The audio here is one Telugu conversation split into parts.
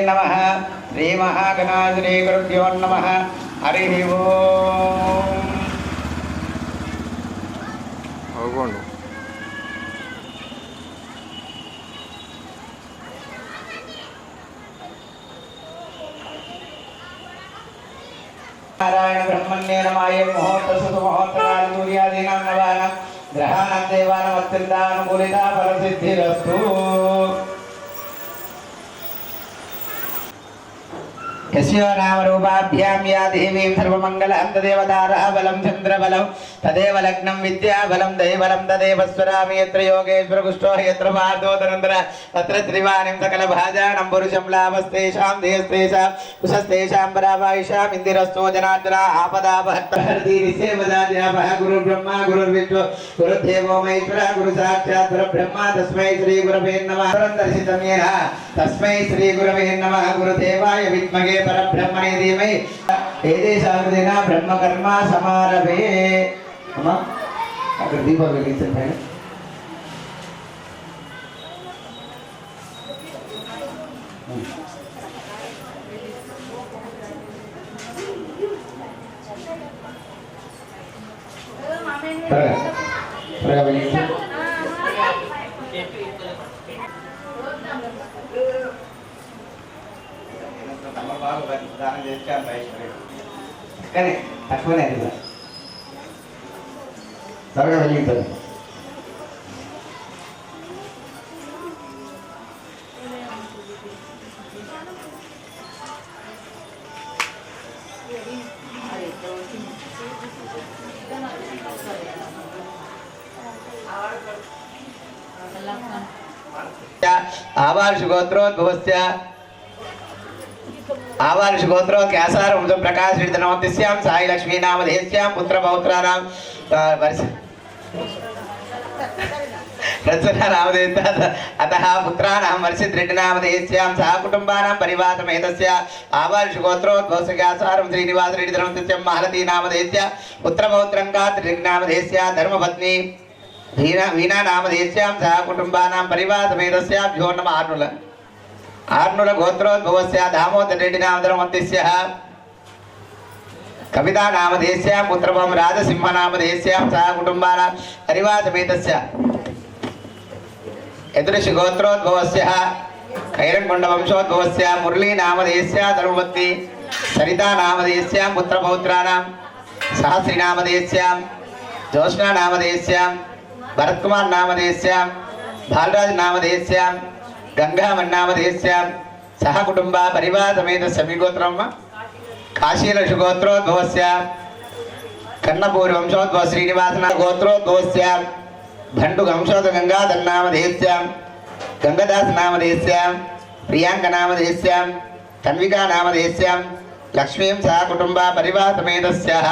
नमः श्री महागणाश्री गुरुभ्यो नमः हरि ओम नारायण ब्रह्मण्य नमाय मुहूर्त सुख मुहूर्त सूर्यादीनां नवानां ग्रहाणां देवानां अत्यन्तानुकूलिता फलसिद्धिरस्तु यस्यो नाम रूपाभ्यां या देवीं सर्वमङ्गलं तदेव ताराबलं चन्द्रबलं तदेव लग्नं विद्याबलं दैवलं तदेव स्वरामि यत्र योगेश्वर कुष्ठो यत्र पार्थो धनन्द्र तत्र त्रिवाणिं सकलभाजानं पुरुषं लाभस्तेषां देहस्तेषां कुशस्तेषां परावायुषाम् इन्दिरस्तो जनार्दना आपदापहर्तरीसेवदाद्यापः गुरुर्ब्रह्मा गुरुर्विष्णु गुरुर्देवो महेश्वरः गुरुसाक्षात् परब्रह्म तस्मै श्रीगुरवे नमः दर्शितं येन तस्मै श्रीगुरवे नमः गुरुदेवाय विद्महे परब्रह्मणे धीमहि एतेषां ब्रह्मकर्म समारभे अम्मा अगर दीप वेलिंचंడి పైన త్వరగా వెలిగించండి దానం చేస్తాం కానీ తక్కువనే అది త్వరగా వెలిగించండి आवार्ष गोत्रोद्भवस्य आवार्ष गोत्रो कैसार वंशं प्रकाशरितनवतिस्यां साई लक्ष्मी नामधेयस्यां पुत्रपौत्राणां रचना नामधेयस्य अतः पुत्राणां वर्षितरेड्डी नामधेयस्यां सह कुटुम्बानां परिवारसमेतस्य आवार्ष गोत्रोद्भवस्य कैसार श्रीनिवास रेड्डी धनवतिस्यां मालती नामधेयस्य पुत्रपौत्रं कार्तिक नामधेयस्य धर्मपत्नी वीणा नामधेयस्यां सह कुटुम्बानां परिवारसमेतस्याभ्यो नमः आर्नुल गोत्रोद्भवस्य दामोदर रेड्डी नामधेयस्यः कविता नामधेयस्यां पुत्रभं राजसिंह नामधेयस्यां सह कुटुम्बानां परिवारसमेतस्य यदुऋषि गोत्रोद्भवस्य कैरण्कोण्ड वंशोद्भवस्य मुरली नामधेयस्य धर्मपत्नी सरिता नामधेयस्यां पुत्रपौत्राणां सहस्री नामधेयस्यां ज्योत्स्ना नामधेयस्यां भरतकुमार नामधेयस्यां बालराज नामधेयस्यां गंगामन नामधेयस्यां सह कुटुंबा परिवार समेत समीगोत्रम काशीलक्ष गोत्रोद्भवस्य कन्नपूर वंशोद्भव श्रीनिवास गोत्रोद्भवस्य भंडु वंशोद गंगाधर नामधेयस्यां गंगादास नामधेयस्यां प्रियांका नामधेयस्यां तन्विका नामधेयस्यां लक्ष्मीं सह कुटुंबा परिवार समेतस्याः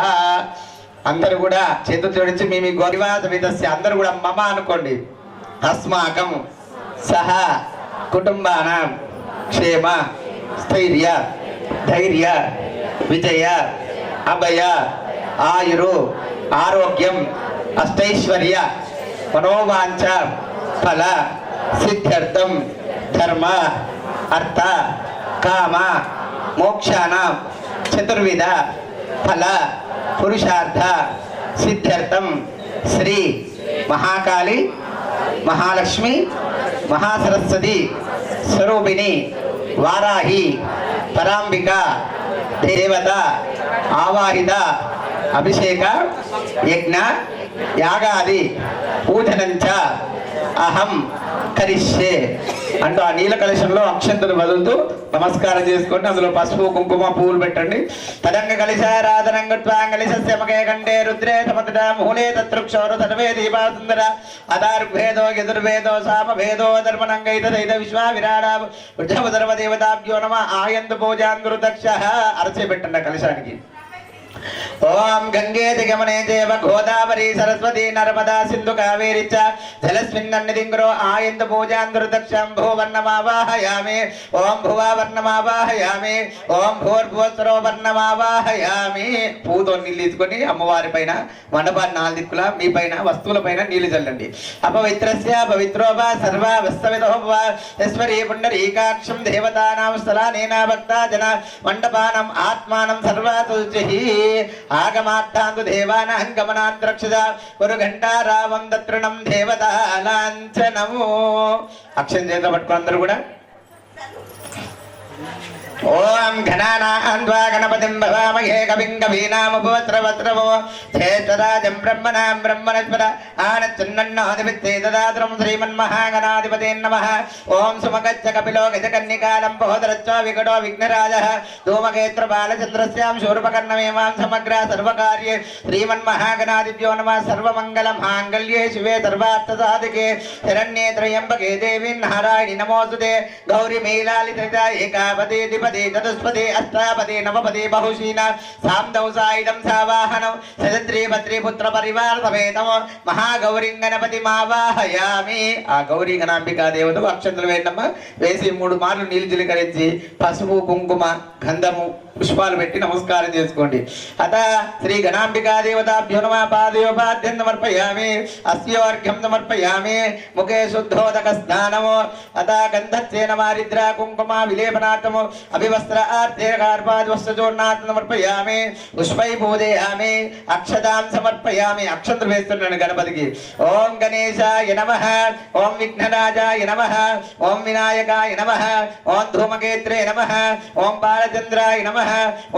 अंदर కూడా చేతులు జోడించి మీ గోరివాస సమితస్య అందరూ కూడా మమ అనుకోండి అస్మాకం సహ కుటుంబానాం క్షేమ స్థైర్య ధైర్య విజయ అభయ ఆయురు ఆరోగ్యం అష్టైశ్వర్య మనోవాంఛ ఫల సిద్ధ్యర్థం ధర్మ అర్థ కామ మోక్షానాం చతుర్విధ ఫల पुरुषार्थ सिद्ध्यर्थम श्री महाकाली महालक्ष्मी महासरस्वती स्वरूपिणी वाराही परांबिका देवता आवाहित अभिषेक यज्ञ यागादि पूजनंच अहम करिष्ये అంటూ ఆ నీల కలశంలో అక్షంతలు వదులుతూ నమస్కారం చేసుకోండి. అందులో పసుపు కుంకుమ పూలు పెట్టండి. తదంగ కలిశారాధనం గట్వా కలిశస్యమకే కంఠే రుద్రే సమతట మూలే తత్రుక్షోర సర్వే దీపా సుందర అదార్భేదో యదుర్వేదో సామభేదో ధర్మనంగైతదైత విశ్వా విరాడ వృషభ ధర్మ దేవతాభ్యో నమ ఆయంతు పూజాంగురు దక్ష అరచే పెట్టండి కలశానికి. ఓం గంగే దిగమనే దేవ గోదావరి సరస్వతి నర్మదా సింధు కావేరి చ జలస్మిన్నన్నిదింగ్రో ఆయంత పూజాంధ్రుదక్షం భూవర్ణమావాహయామి ఓం భువా వర్ణమావాహయామి ఓం భూర్భువస్వరో వర్ణమావాహయామి. పూతో నీళ్ళు తీసుకొని అమ్మవారి పైన మండపాన్ని 4 దిక్కుల మీ పైన వస్తువుల పైన నీళ్లు చల్లండి. అపవిత్రస్య పవిత్రో వా సర్వా వస్తవిదో వా ఈశ్వరీ పుండరీకాక్షం దేవతానాం స్థలానేన భక్తా జన మండపానం ఆత్మానం సర్వాతుల్చిః ఆగమార్థాంతు దేవానాం గమనాంతరక్షజ గురు ఘంటారావం దత్రుణం దేవతా లాంఛనము. అక్షరం చేత పట్టుకుని అందరూ కూడా ఓం ఘనానాం త్వా గణపతిం భవామహే కవిం కవీనాముపవస్త్రవస్త్రవో జ్యేష్ఠరాజం బ్రహ్మణాం బ్రహ్మణస్పద ఆనచ్చన్నన్నాధిపత్యే దదాత్రం శ్రీమన్మహాగణాధిపతే నమః. ఓం సుమగచ్చ కపిలో గజకన్నికాలం బహోదరచ్చ వికటో విఘ్నరాజః ధూమకేత్ర బాలచంద్రస్యాం శూర్పకర్ణమేవాం సమగ్ర సర్వకార్యే శ్రీమన్మహాగణాధిపత్యో నమః. సర్వమంగళ మాంగళ్యే శివే సర్వార్థసాధికే శరణ్యే త్రయంబకే దేవి నారాయణి నమోస్తుతే. గౌరీ మేళాలిత ఏకాపదే ద్విపదే చతుష్పదే అష్టాపదే నవపదే బహుశీన సాందౌ సాయుధం సావాహనం సజత్రీ భద్రీ పుత్ర పరివార సమేతం మహాగౌరీం గణపతి మావాహయామి. ఆ గౌరీ గణాంబికా దేవతకు అక్షంతలు వేయడమ్మ. వేసి 3 మార్లు నీళ్లు చిలకరించి పసుపు కుంకుమ గంధము పుష్పాలు పెట్టి నమస్కారం చేసుకోండి. అత శ్రీ గణాంబికా దేవతాభ్యో నమః. పాదయోపాద్యం సమర్పయామి అస్యోర్ఘ్యం సమర్పయామి. ముఖే శుద్ధోదక స్నానము అత గంధస్యేన మారిద్ర కుంకుమ విలేపనార్థము అభివస్త్ర ఆర్ధేర్పాద్వస్త్రచూర్ణార్థం సమర్పయామి. పుష్పై పూజయామి అక్షతాం సమర్పయామి. అక్షంతలు వేస్తున్నాను గణపతికి. ఓం గణేశాయ నమః. ఓం విఘ్నరాజాయ నమః. ఓం వినాయకాయ నమః. ఓం ధూమకేత్రే నమః. ఓం బాలచంద్రాయ నమః.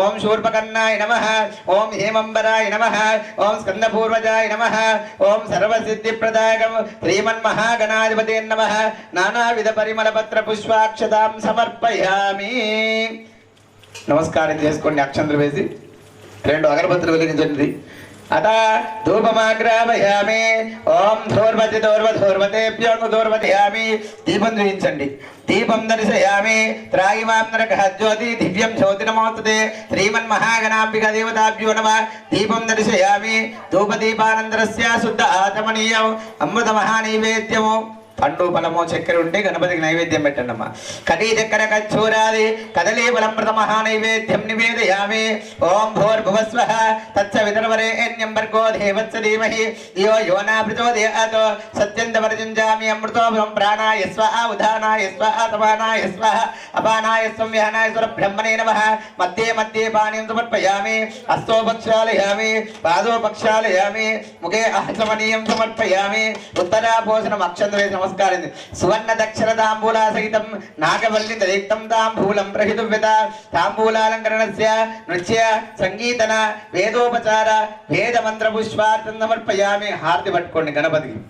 ఓం శూర్పకర్ణాయ నమః. ఓం హేమంబరాయ నమః. ఓం స్కందపూర్వజాయ నమః. ఓం సర్వసిద్ధిప్రదాయకం శ్రీమన్మహాగణాధిపతే నమః. నానావిధ పరిమళ పత్ర పుష్పాక్షతాం సమర్పయామి. నమస్కారం చేసుకోండి. అక్షంతలు వేసి 2 అగరబత్తులు వెలిగించండి. అత ధూపమాగ్రామయామి. ఓం ధూర్వతి ధూర్వతేభ్యో ధూర్వతయామి. దీపం చూపించండి. దీపం దర్శయామి. త్రాగిమాం నరకః జ్యోతి దివ్యం జ్యోతి నమోస్తుతే. శ్రీమన్మహాగణాంబికా దేవతాభ్యో నమః. దీపం దర్శయామి. ధూపదీపానంతరస్య శుద్ధ ఆచమనీయం అమృత మహానైవేద్యము. పండు ఫలము చక్కెర ఉంటే గణపతికి నైవేద్యం పెట్టండి అమ్మా. కటీ చక్కెర కచ్చూరాది కదలీ ఫలమృత మహానైవేద్యం నివేదయామి. ఓం భూర్భువస్వః తత్సవితుర్వరేణ్యం భర్గో దేవస్య ధీమహి ధియో యో న ప్రచోదయాత్. సత్యంతవర్జించామి అమృతోభం ప్రాణాయ స్వః ఉదానాయ స్వః సమానాయ స్వః అపానాయ స్వం వ్యానాయ స్వరబ్రహ్మణే నమః. మధ్యే మధ్యే పానీయం సమర్పయామి. హస్తో పక్షాలయామి పాదో పక్షాలయామి. ముఖే ఆచమనీయం సమర్పయామి. ఉత్తరాపోషణం అక్షంతవేసి నమస్కారం. సువర్ణ దక్షిణ తాంబూలా సహితం నాగవల్లి దైక్తం తాంబూలం ప్రహితువ్యత. తాంబూలాలంకరణస్య నృత్య సంగీతన వేదోపచార వేద మంత్ర పుష్పార్థం సమర్పయామి. హారతి పట్టుకోండి గణపతికి.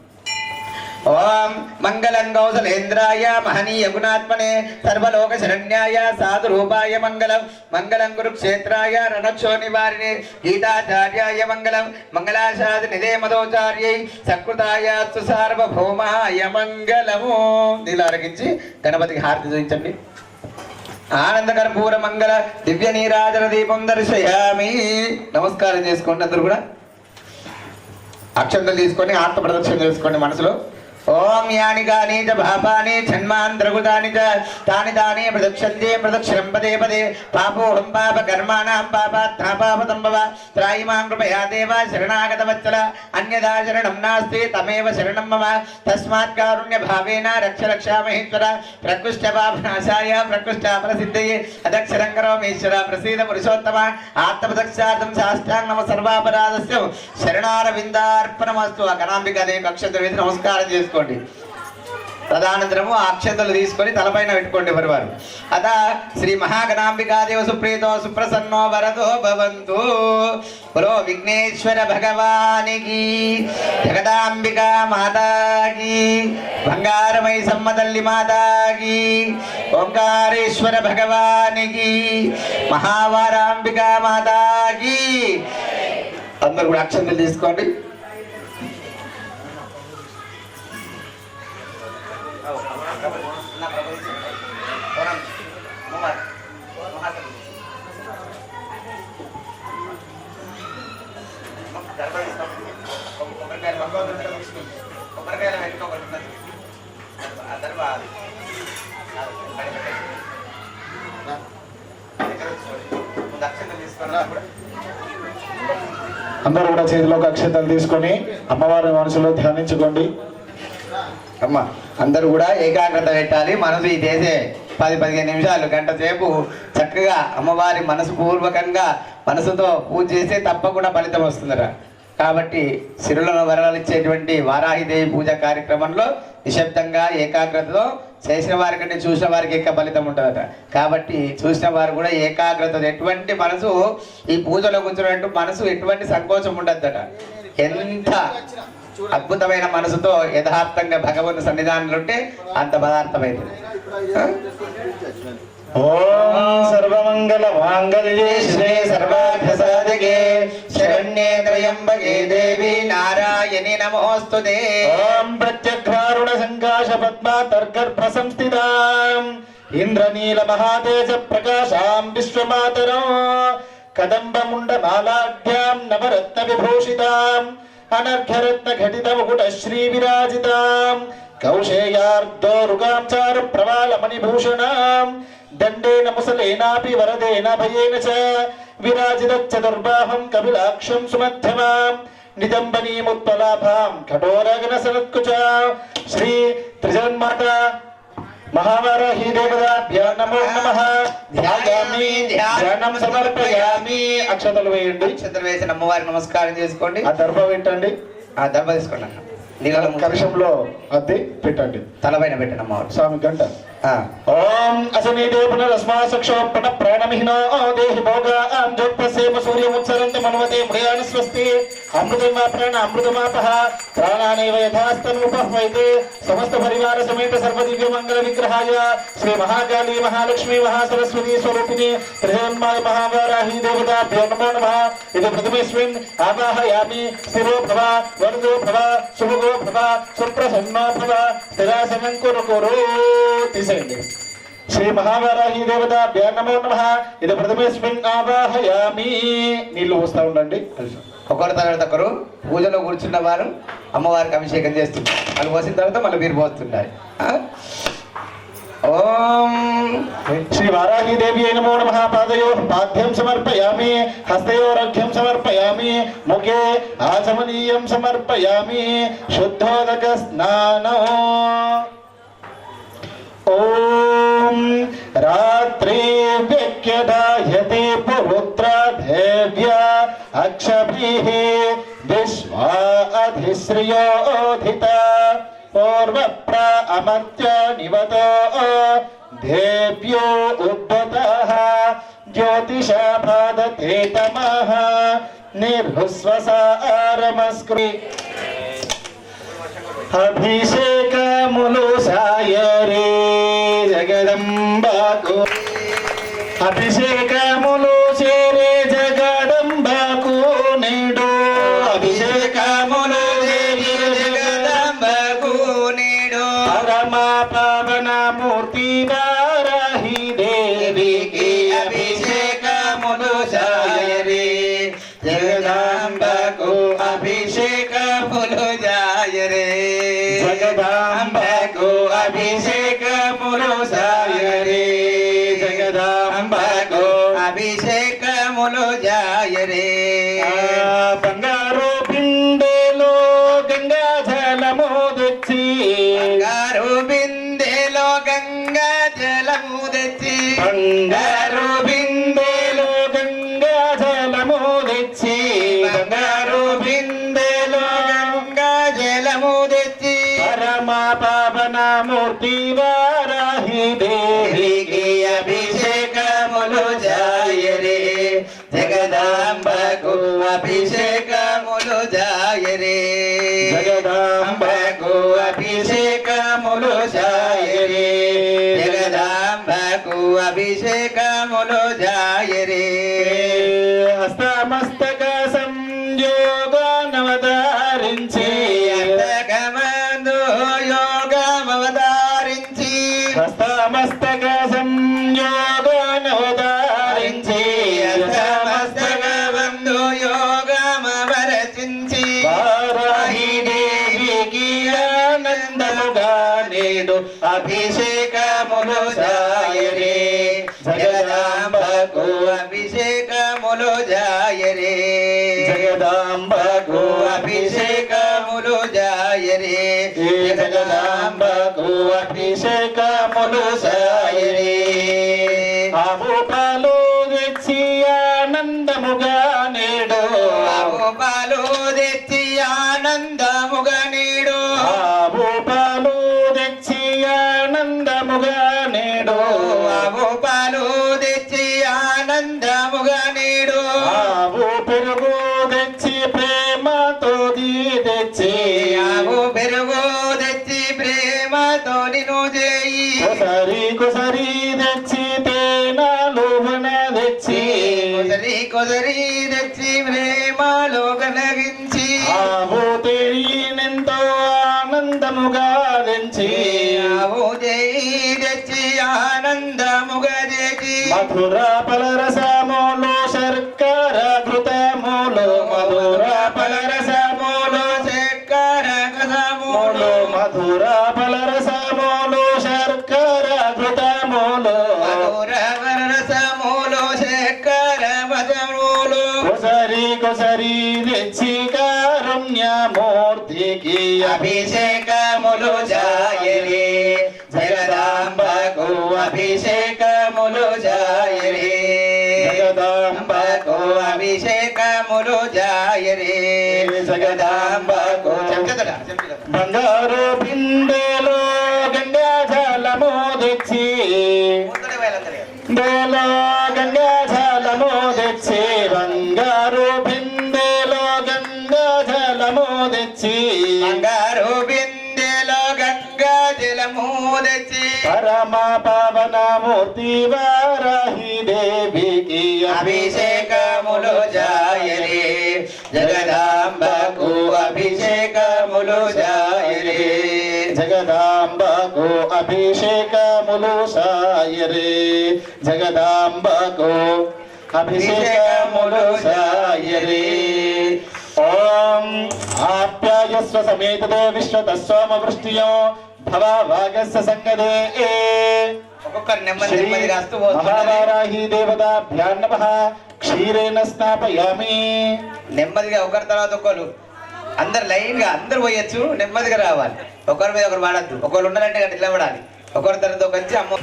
ఓం మంగళం కౌసలేంద్రాయ మహనీయ గుణాత్మనే సర్వలోక శరణ్యాయ సాధు రూపాయ మంగళం. మంగళం కురుక్షేత్రాయ రణక్షో నివారిణే గీతాచార్యాయ మంగళం. మంగళాశాది నిదే మదోచార్యై సకృతాయ సార్వభౌమాయ మంగళము. నీళ్ళు అరగించి గణపతికి హారతి చూపించండి. ఆనందకర్పూర మంగళ దివ్య నీరాజన దీపం దర్శయామి. నమస్కారం చేసుకోండి అందరూ కూడా. అక్షంతలు తీసుకొని ఆత్మ ప్రదక్షిణ చేసుకోండి మనసులో. ఓం యాని కాని చ పాపాని జన్మాంతరకృతాని చ తాని తాని ప్రదక్షంతే ప్రదక్షిణం పదే పదే. పాపోహం పాప కర్మాణం పాపాత్మా పాపతంభవ. త్రాయిమాం కృపయా దేవ శరణాగత వత్సల. అన్యదా శరణం నాస్తి తమేవ శరణం మమ. తస్మాత్ కారుణ్య భావేన రక్ష రక్షామహేశ్వర. ప్రకృష్ట పాపనాశాయ ప్రకృష్ట ప్రసిద్ధయే అదక్షరం కరోమేశ్వర. ప్రసీద పురుషోత్తమ. ఆత్మప్రదక్షార్థం సాష్టాంగమ సర్వాపరాధస్య శరణారవిందార్పణమస్తు. ఆ గణాంబికా దేవి అక్షంతలు వేసి నమస్కారం చేసుకోండి. తదనంతరము ఆ అక్షంతలు తీసుకొని తలపైన పెట్టుకోండి ఎవరివారు. అత శ్రీ మహాగణాంబికాదేవ సుప్రీతో సుప్రసన్నో వరదో భవంతు. పురో విఘ్నేశ్వర భగవానికి జగదాంబికా మాతాకి బంగారమై సమ్మతల్లి మాతాకి ఓంకారేశ్వర భగవానికి మహావారాంబికా మాతాకి. అందరూ కూడా అక్షంతలు తీసుకోండి. అందరూ కూడా చేతిలోకి అక్షతలు తీసుకొని అమ్మవారి మనసులో ధ్యానించుకోండి. అమ్మ అందరూ కూడా ఏకాగ్రత పెట్టాలి. మనసు ఈ చేసే 10-15 నిమిషాలు గంట సేపు చక్కగా అమ్మవారి మనసు పూర్వకంగా మనసుతో పూజ చేస్తే తప్పకుండా ఫలితం వస్తుందట. కాబట్టి సిరులను వరాలు ఇచ్చేటువంటి వారాహిదేవి పూజ కార్యక్రమంలో నిశ్శబ్దంగా ఏకాగ్రతతో చేసిన వారి కంటే చూసిన వారికి ఎక్కువ ఫలితం ఉంటుందట. కాబట్టి చూసిన వారు కూడా ఏకాగ్రత, ఎటువంటి మనసు ఈ పూజలో కూర్చున్నట్టు మనసు ఎటువంటి సంకోచం ఉండద్దట. ఎంత అద్భుతమైన మనసుతో యథార్థంగా భగవంతు సన్నిధానంలో ఉంటే అంత పదార్థమైంది. ఓం సర్వమంగళ మాంగళ్యే శివే సర్వార్థ సాధకే శరణ్యే త్రయంబకే దేవి నారాయణి నమోస్తుతే. ఓం ప్రత్యగ్రారుణ సంకాశ పద్మా తర్గర్భ సంస్థితాం ఇంద్రనీల మహాతేజ ప్రకాశాం విశ్వమాతరం కదంబముండ మాలాఢ్యాం నవరత్న విభూషితాం అనర్ఘరత్న ఘటిత ముకుట శ్రీ విరాజితాం కౌశేయార్ధోరుగాం చారు ప్రవాళ మణిభూషణాం దండేన ముసలేనాపి వరదేన భయేన చ విరాజిత చతుర్బాహం కపిలాక్షం సుమధ్యమాం నిజంబనీముత్పలాభాం కఠోరగణ సనత్కుచ శ్రీ త్రిజన్మాత మహావారాహి దేవతాభ్యో నమో నమః. ధ్యాయామి ధ్యానం సమర్పయామి. అక్షతలు వేయండి. అక్షతలు వేసి అమ్మవారికి నమస్కారం చేసుకోండి. ఆ దర్భ పెట్టండి. ఆ దర్భ తీసుకోండి అన్న. నీళ్ళలో కలశంలో అద్దె పెట్టండి. తలపైన పెట్టండి అమ్మవారు. స్వామి గంట. ఓం అసనీదే పునరస్మాసక్షోపణ ప్రాణమిహినో దేహి భోగాం జోప్రసేమ సూర్యముత్సరంత మనవతే మృయాణ స్వస్తి అమృతమా ప్రాణ అమృతమాపః ప్రాణానేవ యథాస్తనూపహ్వైతే సమస్త పరివార సమేత సర్వదివ్య మంగళ విగ్రహాయ శ్రీ మహాకాళీ మహాలక్ష్మీ మహాసరస్వతీ స్వరూపిణి త్రిజన్మాయ మహావారాహి దేవతాభ్యో నమో నమః. ఇది ప్రథమేస్మిన్ ఆవాహయామి. స్థిరో భవ వరదో భవ శుభగో భవ సుప్రసన్నో భవ స్థిరాసనం కురు కురు. తీసేయండి. శ్రీ మహావారాహి దేవతాభ్యో నమో నమః. ఇది ప్రథమేస్మిన్ ఆవాహయామి. నీళ్లు పోస్తా ఉండండి. ఒకరి తర్వాత ఒకరు పూజలో కూర్చున్న వారు అమ్మవారికి అభిషేకం చేస్తున్నారు. వాళ్ళు పోసిన తర్వాత మళ్ళీ మీరు పోస్తున్నారు. ఓం శ్రీ వారాహి దేవి నమో నమః. పాదయో పాద్యం సమర్పయామి. హస్తయోరఘ్యం సమర్పయామి. ముఖే ఆచమనీయం సమర్పయామి. శుద్ధోదక స్నానం. ఓం రాత్రి వ్యక్యదాయతే పురుత్రాదేవ్యా అక్షభిః విశ్వా అధిశ్రియోధిత పూర్వప్ర అమర్త్య నివతో దేవ్యో ఉద్భతః జ్యోతిషా బాధతే తమః నిర్హుస్వసారమస్కృ. అభిషేకములు సాయరే జగదంబాకు. అభిషేకములు చేరే జగదంబాకు నేడు. అభిషేకములు జగదంబకు నేడు. పరమ పావన మూర్తి వారాహి దేవికి అభిషేకములు సాయరే జగదంబకు అభిషేకములు జాయరే. జగదాంబకు అభిషేకములు సాయరే జగదాంబకు అభిషేకములు జాయరే. బంగారు బిందెలో గంగా జలము తెచ్చి. బంగారు బిందెలో గంగా జలము తెచ్చి. బంగారు బిందెలో గంగా జలము తెచ్చి. బంగారు బిందెలో గంగా జలము తెచ్చి. పరమ పావన మూర్తి వారాహి దేవికి అభిషేకములు జాయరే జగదాంబకు అభిషేకములు జాయరే. జగదాంబకు అభిషేకములు జాయరే జగదాంబకు అభిషేకములు జాయరే. హస్తమస్తక సంయోగానవతరించి. అంతకమందు యోగమవతారించి. హస్తమస్తక సంయోగానవతరించి. హస్తమస్తకమందు యోగమవరచించి. వారాహి దేవికి ఆనందముగా నేడు అభిషేకములు సాయరే జగదాంబకు అభిషేకము అభిషేకములు జాయరే జగదాంబకు అభిషేకములు జాయరే జగదాంబకు అభిషేకములు సాయరే ఆవు పాలు తెచ్చి ఆనందముగా నేడు ఆవు పాలు తెచ్చి ఆనందముగా నేడు ఆవు పాలు తెచ్చి ఆనందముగా నేడు ఆవు పాలు తెచ్చి ఆనందముగా నేడు ఆవు పెరుగు తెచ్చి ప్రేమతో తెచ్చి ఆవు పెరుగు తెచ్చి ప్రేమతో నిన్ను చేయి కొసరి కొసరి తెచ్చి తేనాలు తెచ్చి కొసరి తెచ్చి ప్రేమలో కనగించి ఆవు తెలియనెంతో ఆనందముగా తెచ్చి ఆవు చేయి తెచ్చి ఆనందముగా చేసి మధుర ఫలరసములు శర్కర ఘృతములు మధుర ఫలరసములు చక్కెర కసములు మధుర ఫలరసములు శర్కర ఘృతములు మధుర రసములు చక్కెర మధురులు కొసరి కొసరి తెచ్చి కారుణ్యమూర్తికి అభిషేకములు జాయరే జగదాంబకు అభిషేకములు జాయరే జగదాంబకు అభిషేకములు జాయరే జగదాంబకు బంగారు బిందెలో గంగా జలము తెచ్చి బేలో గంగా జలము తెచ్చి బంగారు బిందెలో గంగా జలము తెచ్చి బంగారు బిందెలో గంగా జలము తెచ్చి పరమ పవన మూర్తి వారాహి దేవికి అభిషేకములు జాయరే జగదాంబకు అభిషేకములు జాయరే జగదాంబకు అభిషేకములు సాయరే జగదాంబకు అభిషేకములు సాయరే ఓం ఆప్యాయస్వ సమేతదే విశ్వతస్వామ వృష్టియో భవవాగస్య సంగదే ఒక్కొక్కరు నెమ్మది నెమ్మది రాస్తూ పోతున్నారు మహావారాహి దేవతాభ్యాం నమః క్షీరేణ స్నాపయామి నెమ్మదిగా ఒకరి తర్వాత ఒకరు అందరు లైన్ గా అందరు పోయొచ్చు నెమ్మదిగా రావాలి ఒకరి మీద ఒకరు వాడద్దు ఒకరు ఉండాలంటే గట్ల నిలబడాలి ఒకరి తర్వాత ఒక వచ్చి అమ్మ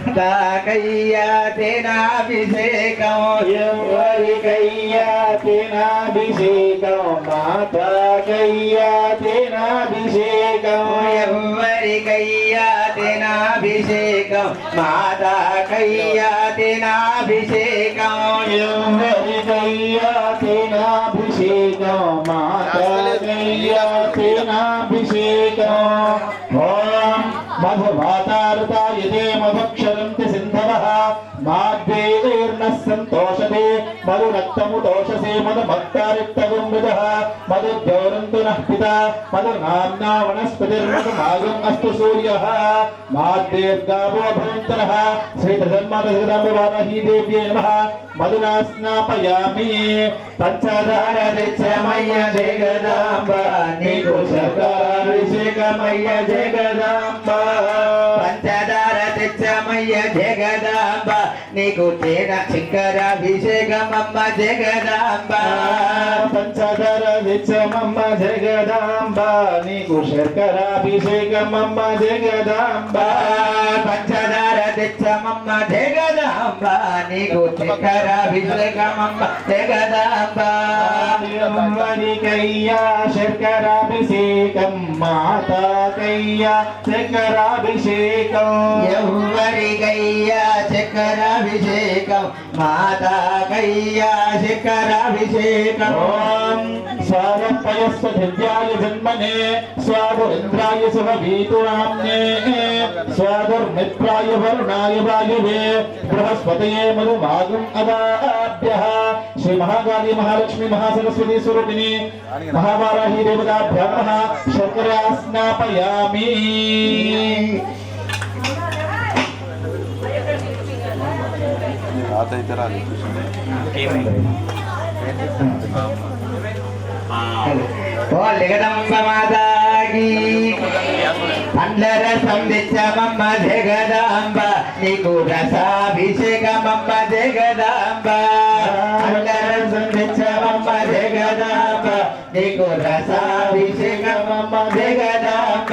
తేనాభిషేకం ఎవరికయ్యా తేనాభిషేకం మాతా కయ్యా తేనాభిషేకం ఎవరికయ్యా తేనాభిషేకం మాతా కయ్యా తేనాభిషేకం ఎవరికయ్యా తేనాభిషేకం మాతా కయ్యా తేనాభిషేకం ఓం మధువాతారుతాయ తే మధుక్షరంతి సింధవః మాద్వేర్నః సంతోషతే మధురక్తముతోషసే మధుమత్తారిక్తగుంబుధః మధుద్యౌరంతు నః పితా మధునామ్నా వనస్పతిర్మధుమాగం అస్తు సూర్యః మాద్వేర్గావో భవంతరః శ్రీధర్మదశరథవారాహి దేవ్యై నమః మధునా స్నాపయామి పంచదారదిచ్చమయ్య జగదాంబ నీకు శర్కరాభిషేకమయ్య జగదాంబ పంచదార తెచ్చమయ్య జగదాంబ నీకు తేన శంకరాభిషేకమమ్మ జగదాంబ పంచదార తెచ్చమమ్మ జగదాంబ నీకు శర్కరాభిషేకమమ్మ జగదాంబ పంచదార తెచ్చమమ్మ జగదాంబ నీకు శంకరాభిషేకమమ్మ జగదాంబ ఎవరికయ్యా శర్కరాభిషేకం మాతా కయ్యా శర్కరాభిషేకం ఎవరికయ్యా చక్రాభిషేకం మాతా కయ్యా చక్రాభిషేకం ఓం స్వారూపయస్వ దివ్యాయ జన్మనే స్వాదురింద్రాయ శుభవీతునామ్నే స్వాదుర్మిత్రాయ వరుణాయ వాయువే బృహస్పతయే మధుమాగం అదాభ్యః శ్రీ మహాకాళీ మహాలక్ష్మి మహాసరస్వతి స్వరూపిణి మహావారాహి దేవతాభ్యాం నమః శర్కరా స్నాపయామి ఓ లిగదంబ మాతాకి పండ్ల రసం తెచ్చమమ్మ జగదాంబ నీకు రసాభిషేకమమ్మ జగదాంబ పండ్ల రసం జగదాంబ నీకు రసాభిషేకమమ్మ జగదాంబ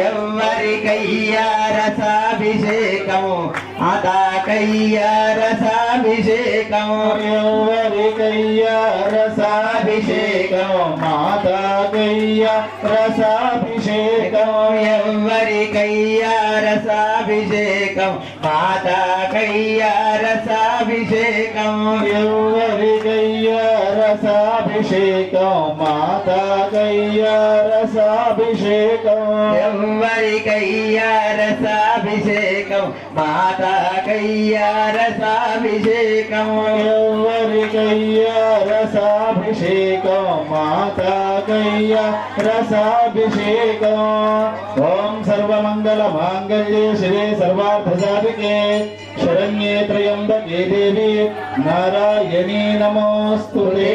ఎవరికయ్యా రసాభిషేకము మాతాకయ్యా రసాభిషేకము ఎవరికయ్యా రసాభిషేకము మాతాకయ్యా రసాభిషేకం ఎవరికయ్యా రసాభిషేకం మాతాకయ్యా రసాభిషేకం ఎవరికయ్యా రసాభిషేకం మాతాకయ్యా రసాభిషేకం ఎవరికయ్యా రసాభిషేకం మాతాకయ్యా రసాభిషేకం ఎవరికయ్యా రసాభిషేకం మాతాకయ్యా రసాభిషేకం ఓం సర్వమంగళ మాంగళ్యే శివే సర్వార్థ సాధికే శరణ్యే త్రయంబకే దేవి నారాయణీ నమోస్తుతే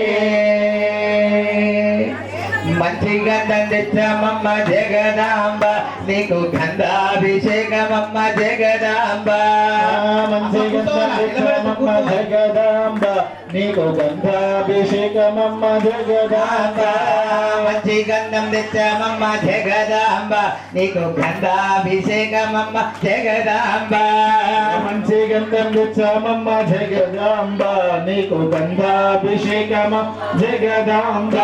మంచి గంధం తెచ్చామమ్మ జగదాంబ నీకు గంధాభిషేకమమ్మ జగదాంబ మంచి గంధం తెచ్చామమ్మ జగదాంబ నీకు గంధాభిషేకమమ్మ జగదాంబ మంచి గంధం తెచ్చామమ్మ జగదాంబ నీకు గంధాభిషేకమమ్మ జగదాంబ మంచి గంధం తెచ్చామమ్మ జగదాంబ నీకు గంధాభిషేకమ జగదాంబ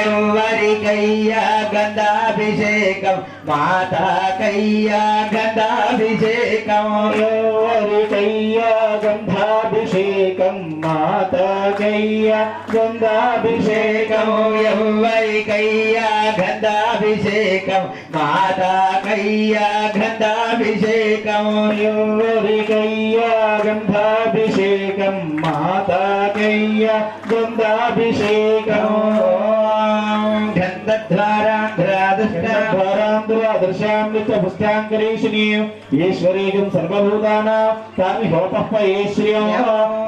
ఎవరికయ్యా గంధాభిషేకం మాతాకయ్యా గంధాభిషేకం ఎవరికయ్యా గంధాభిషేకం మాతాకయ్యా గంధాభిషేకం ఎవరికయ్యా గంధాభిషేకం మాతాకయ్యా గంధాభిషేకం ఎవరికయ్యా గంధాభిషేకం మాతాకయ్యా గంధాభిషేకం గంధద్వారాంధ్రాదృష్టాంగరీషిణీం ఈశ్వరీయం సర్వభూతానాం తామి హోతఃపయేశ్రియం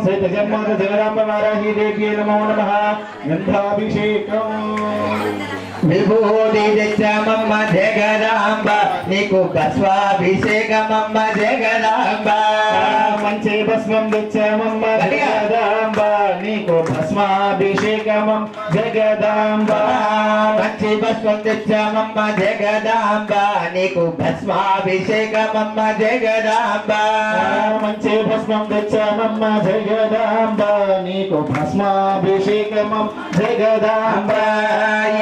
శ్రీతజన్మాత జగదాంబ వారాహి దేవ్యై నమో నమః గంధాభిషేకం విభూతి తెచ్చామమ్మ జగదాంబ నీకు భస్వాభిషేకమమ్మ జగదాంబ మంచి భస్మం తెచ్చామమ్మ జగదాంబ నీకు భస్మాభిషేకమం జగదాంబ మంచి భస్మం తెచ్చామమ్మ జగదాంబ నీకు భస్మాభిషేకమమ్మ జగదాంబ మంచి భస్మం తెచ్చామమ్మ జగదాంబ నీకు భస్మాభిషేకమం జగదాంబ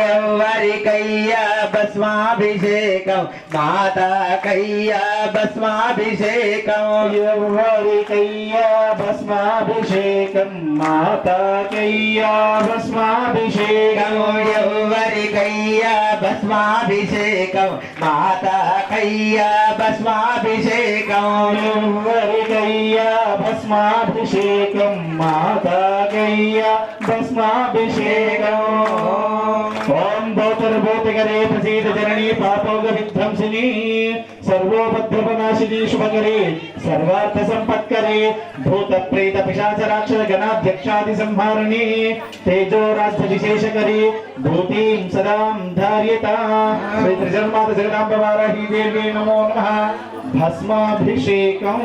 ఎవరికయ్యా భస్మాభిషేకం మాతాకయ్యా భస్మాభిషేకం ఎవరికయ్యా భస్మాభిషేకం మాతాకయ్యా భస్మాభిషేకం ఎవరికయ్యా భస్మాభిషేకం మాతాకయ్యా భస్మాభిషేకం ఎవరికయ్యా భస్మాభిషేకం మాతాకయ్యా భస్మాభిషేకం ఓం భూతర్భూతకరే ప్రసీద జననీ పాపోగ విధ్వంసిని సర్వోపద్రవనాశిని శుభకరే సర్వార్థ సంపత్కరే భూత ప్రేత పిశాచ రాక్షస గణాధ్యక్షాది సంహారిణి తేజో రాజ్య విశేషకరే భూతిం సదాం ధార్యతా శ్రీ త్రిజన్మాత జగదాంబ వారాహి దేవి నమో నమః భస్మాభిషేకం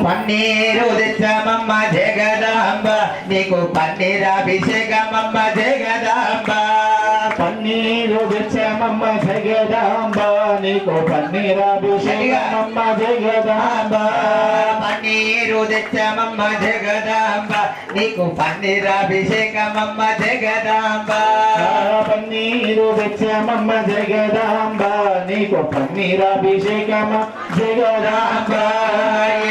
పన్నీరు తెచ్చామమ్మ జగదాంబ నీకు పన్నీరాభిషేకమమ్మ జగదాంబ పన్నీరు తెచ్చామమ్మ జగదాంబ నీకు పన్నీరాభిషేకమమ్మ జగదాంబ పన్నీరు తెచ్చామమ్మ జగదాంబ నీకు పన్నీరాభిషేకమమ్మ జగదాంబ పన్నీరు తెచ్చామమ్మ జగదాంబ నీకు పన్నీరాభిషేకమ జగదాంబ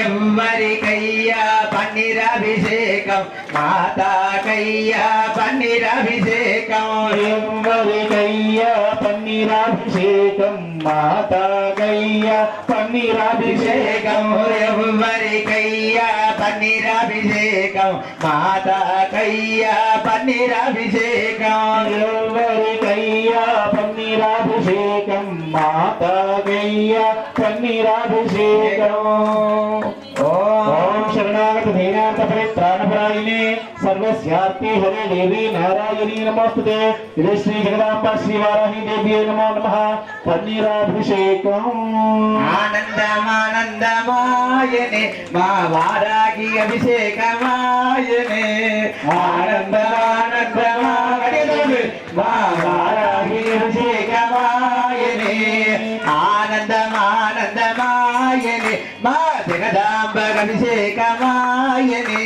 ఎవరికయ్యా పన్నీరాభిషేకం మాతాకయ్యా పన్నీరాభిషేకం ఎవరికయ్యా పన్నీరాభిషేకం మాతాకయ్యా పన్నీరాభిషేకం ఎవరికయ్యా పన్నీరాభిషేకం మాతాకయ్యా పన్నీరాభిషేకం ఎవరికయ్యా పన్నీరాభిషేకం మాతాకయ్యా పన్నీరాభిషేకం ఓం శరణాగత దీనార్థ పరిత్రాణపరాయణే సర్వస్యార్తి హరే దేవి నారాయణీ నమోస్తుతే ఇది శ్రీ జగదాంబ శ్రీ వారాహి దేవ్యై నమో నమః పన్నీరాభిషేకం ఆనందమానందమాయనే మా వారాగి అభిషేకమాయనే ఆనందమానందమాయనే మా వారాగి అభిషేకమాయనే ఆనందమానందమాయనే మా జగదాంబ అభిషేకమాయనే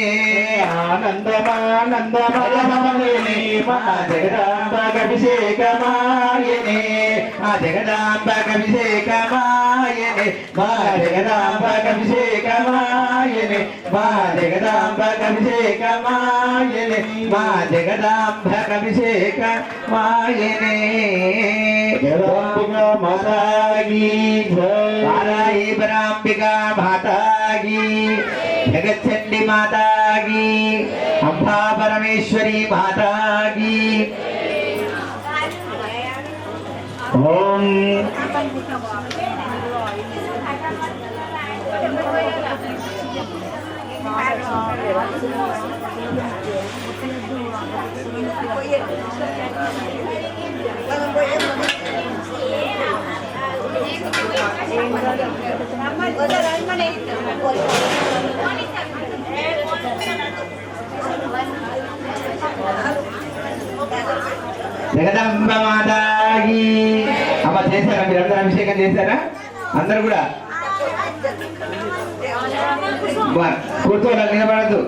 ఆనందమానందమాయనే మా జగదాంబ అభిషేకమాయనే మా జగదాంబ అభిషేకమాయనే మా జగదాంబ అభిషేకమాయనే మా జగదాంబ అభిషేకమాయనే మా జగదాంబ అభిషేకమాయనే జగదాంబికా మాతాకి జై వారాహి పరాంబికా మాతాకి జగచ్చండి మాతాకి అంబా పరమేశ్వరి మాతాకి ఓం జగదంబ మాతాకి అమ్మ చేశారా మీరందరూ అభిషేకం చేశారా అందరు కూడా కూర్చోవాలి నిలబడద్దు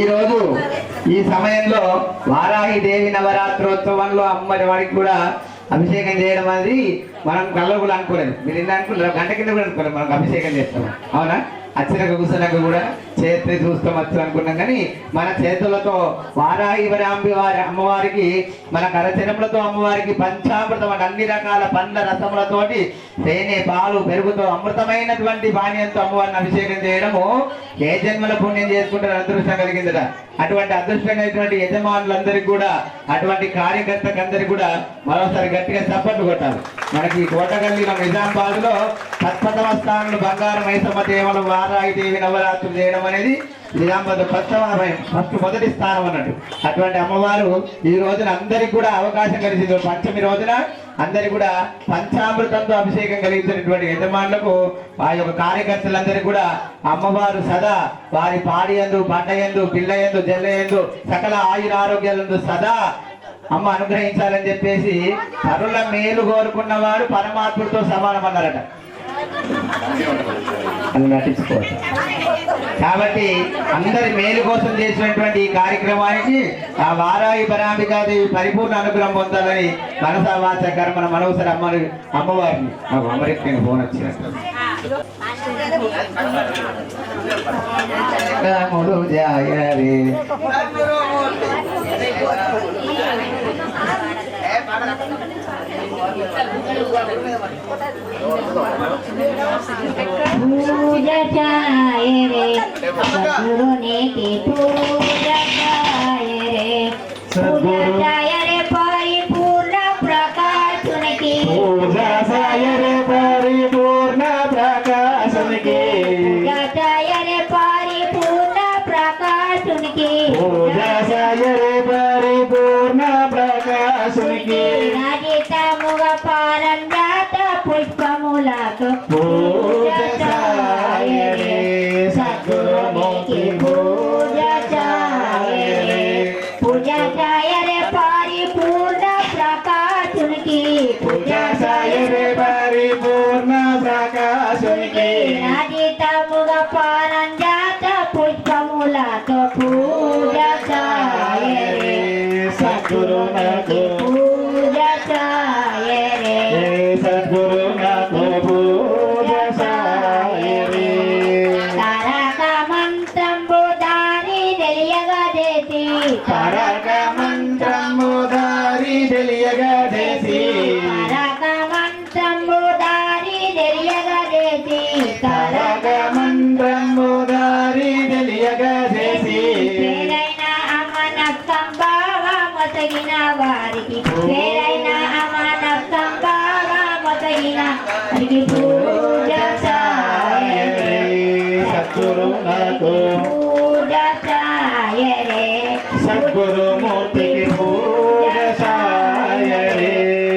ఈరోజు ఈ సమయంలో వారాహి దేవి నవరాత్రోత్సవంలో అమ్మడి వాడికి కూడా అభిషేకం చేయడం అనేది మనం కళ్ళలో కూడా అనుకోలేదు. మీరు ఎన్ని అనుకున్నారు, గంట కింద కూడా అనుకోలేదు మనకు అభిషేకం చేస్తాం. అవునా? అచ్చినాక కూర్చున్నాక కూడా చేతి చూస్తాం వచ్చు అనుకున్నాం, కానీ మన చేతులతో వారాహి వారి అమ్మవారికి మన కరచరములతో అమ్మవారికి పంచామృతం అంటే అన్ని రకాల పండ్ల రసములతోటి తేనె పాలు పెరుగుతో అమృతమైనటువంటి పానీయంతో అమ్మవారిని అభిషేకం చేయడము ఏ జన్మల పుణ్యం చేసుకుంటారు అదృష్టం కలిగిందట. అటువంటి అదృష్టమైనటువంటి యజమానులందరికీ కూడా అటువంటి కార్యకర్తకి అందరికీ కూడా మరోసారి గట్టిగా చప్పట్లు కొట్టాలి. మనకి కోటగల్లి నిజామాబాద్ లో 17వ స్థానంలో బంగారు మైసమ్మ దేవల వారాహి దేవి నవరాత్రులు చేయడం అనేది నిజామాబాద్ ఫస్ట్ మొదటి స్థానం అన్నట్టు. అటువంటి అమ్మవారు ఈ రోజున అందరికి కూడా అవకాశం కలిగింది. పంచమి రోజున అందరికి కూడా పంచామృతంతో అభిషేకం కలిగించినటువంటి యజమానులకు ఆ యొక్క కార్యకర్తలందరికీ కూడా అమ్మవారు సదా వారి పాడి యందు పంట యందు పిల్ల యందు జల్ల యందు సకల ఆయుర ఆరోగ్యాలందు సదా అమ్మ అనుగ్రహించాలని చెప్పేసి పరుల మేలు కోరుకున్నవాడు పరమాత్ముడితో సమానం అన్నారట. అది నటించుకోవచ్చు. కాబట్టి అందరి మేలు కోసం చేసినటువంటి ఈ కార్యక్రమానికి ఆ వారాహి పరాంబికాదేవి పరిపూర్ణ అనుగ్రహం పొందాలని మనసా వాచ కర్మన మనవసరి అమ్మవారిని నాకు అమరికి ఫోన్ వచ్చినట్టు पूजा चाहे रे सद्गुरु ने की पूजा चाहे रे पूजा चाहे रे परिपूर्ण प्रकाश की पूजा चाहे रे परिपूर्ण प्रकाश की पूजा चाहे रे परिपूर्ण प्रकाश की पूजा चाहे रे परिपूर्ण प्रकाश की नाजिता मुग पारंजात पुष्पमूलाक पूजा चाहे रे सद्गुरु की पूजा चाहे रे पूजा चाहे रे परिपूर्ण प्रकाश की पूजा चाहे रे परिपूर्ण प्रकाश की नाजिता मुग पारंजात पुष्पमूलाक पूजा चाहे रे सद्गुरु की पूजा चाहे रे सद्गुरु को पूजा चाहे रे तारक मंत्रं बोधारी తెలియగదేసి तारक मंत्रं बोधारी తెలియగదేసి तारक मंत्रं बोधारी తెలియగదేసి तारक मंत्रं बोधारी తెలియగదేసి పేరైన అమన సంభావ మొసగిన వాడ పూజ సాయరే సద్గురునాథు పూజ సాయరే సద్గురుమూర్తికి పూజ సాయరే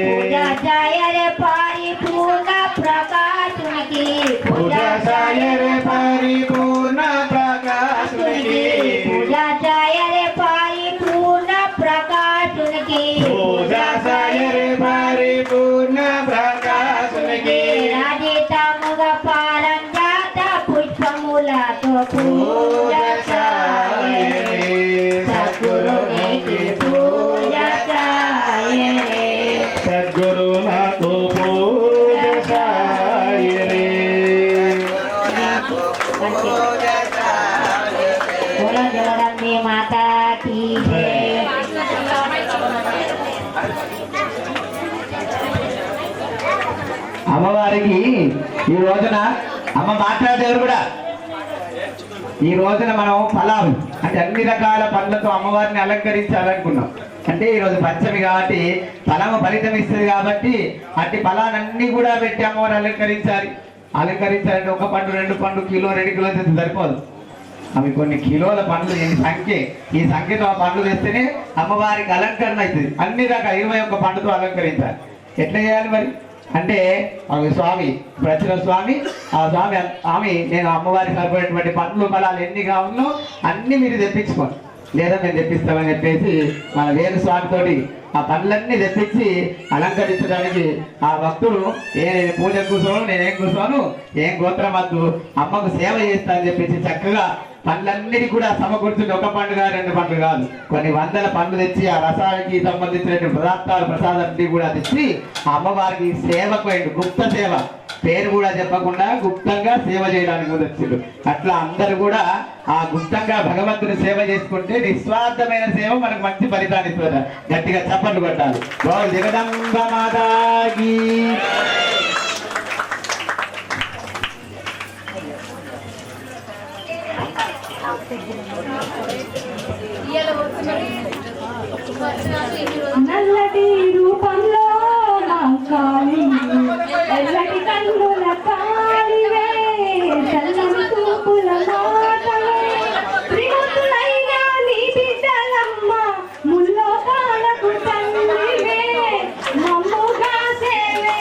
పూజ సాయరే పరిపూర్ణ ప్రకాశునికి పూజ సాయరే పరిపూర్ణ ప్రకాశునికి పూజ సాయరే పరిపూర్ణ ప్రకాశునికి పూజ సాయరే పరిపూర్ణ ప్రకాశునికి రాజితముగా పారంజాత పుష్పములతో పూజ సాయరే సద్గురునికి పూజ సాయరే సద్గురునాథు పూజ సాయరే बोलो जगदम्बे माता की जय। అమ్మవారికి ఈ రోజున అమ్మ మాట్లాడేవారు కూడా ఈ రోజున మనం ఫలాలు అంటే అన్ని రకాల పండ్లతో అమ్మవారిని అలంకరించాలనుకున్నాం. అంటే ఈరోజు పంచమి కాబట్టి ఫలము ఫలితం ఇస్తుంది కాబట్టి అట్టి ఫలాలన్నీ కూడా పెట్టి అమ్మవారిని అలంకరించాలంటే ఒక పండు 2 పండు కిలో 2 కిలో తెస్తే సరిపోదు. అవి కొన్ని కిలోల పండ్లు ఈ సంఖ్యతో ఆ పండ్లు తెస్తేనే అమ్మవారికి అలంకరణ అవుతుంది. అన్ని రకాల 21 పండుతో అలంకరించాలి. ఎట్లా చేయాలి మరి అంటే ఒక స్వామి ప్రచుర స్వామి ఆ స్వామి ఆమె నేను అమ్మవారికి సరిపడేటువంటి పండ్లు ఫలాలు ఎన్ని కావాలో అన్ని మీరు తెప్పించుకోండి, లేదా మేము తెప్పిస్తామని చెప్పేసి మన వేరు స్వామితోటి ఆ పండ్లన్నీ తెప్పించి అలంకరించడానికి ఆ భక్తుడు నేను పూజ కూర్చోను, నేనేం కూర్చోను, ఏం గోత్రం వద్దు, అమ్మకు సేవ చేస్తా అని చెప్పేసి చక్కగా పండ్లన్నిటి కూడా సమకూర్చుంది. ఒక పండు కాదు 2 పండ్లు కాదు, కొన్ని వందల పండ్లు తెచ్చి ఆ రసానికి సంబంధించినటువంటి ప్రసాదాన్ని కూడా తెచ్చి ఆ అమ్మవారికి సేవకు అయింది. గుప్త సేవ, పేరు కూడా చెప్పకుండా గుప్తంగా సేవ చేయడానికి వచ్చిండు. అట్లా అందరూ కూడా ఆ గుప్తంగా భగవంతుని సేవ చేసుకుంటే నిస్వార్థమైన సేవ మనకు మంచి ఫలితాన్ని ఇస్తుంది. గట్టిగా చప్పట్లు కొట్టాలి. జగదంబ మాతాకి. నల్లటి రూపంలో మాంకాళి ఎల్లటి కన్నుల కాళివే చల్లని చూపుల మాటలే త్రిమూర్తులైన నీ బిడ్డలమ్మ ముల్లోకాలకు తండ్రివే మమ్ముగా సేవే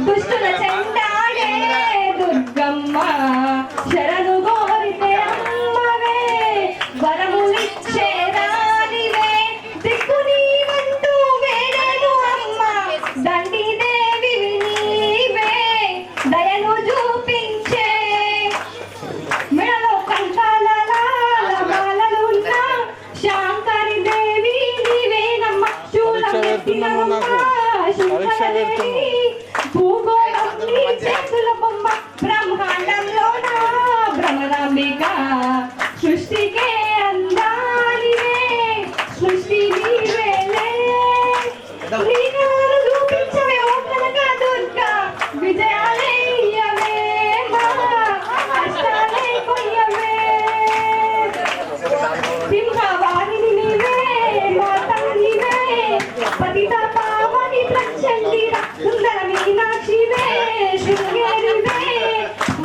దుష్టుల చెండాడే దుర్గమ్మ శరణు గోరితే అమ్మవే వరములిచ్చే రానివే దిక్కు నీవంటూ వేడను అమ్మ దండి దేవి నీవే దయను చూపించే మెడలో కంఠాల మాలలున్న శాంకరి దేవి నీవేనమ్మ శూలమెత్తినమ్మ శంకరదేవి భూగోళం నీ చేతుల బొమ్మ బ్రహ్మాండంలోన భ్రమరాంబిక సృష్టికే అందానివే సృష్టి నీవేలే నీనాలు చూపించవే ఓ కనక దుర్గా విజయాలయ్యవే మా కష్టాలే కొయ్యవే సింహవాణిని నీవే మా తల్లివే పతిత పావని ప్రచండిర సుందర మీనాక్షివే శృంగేరివే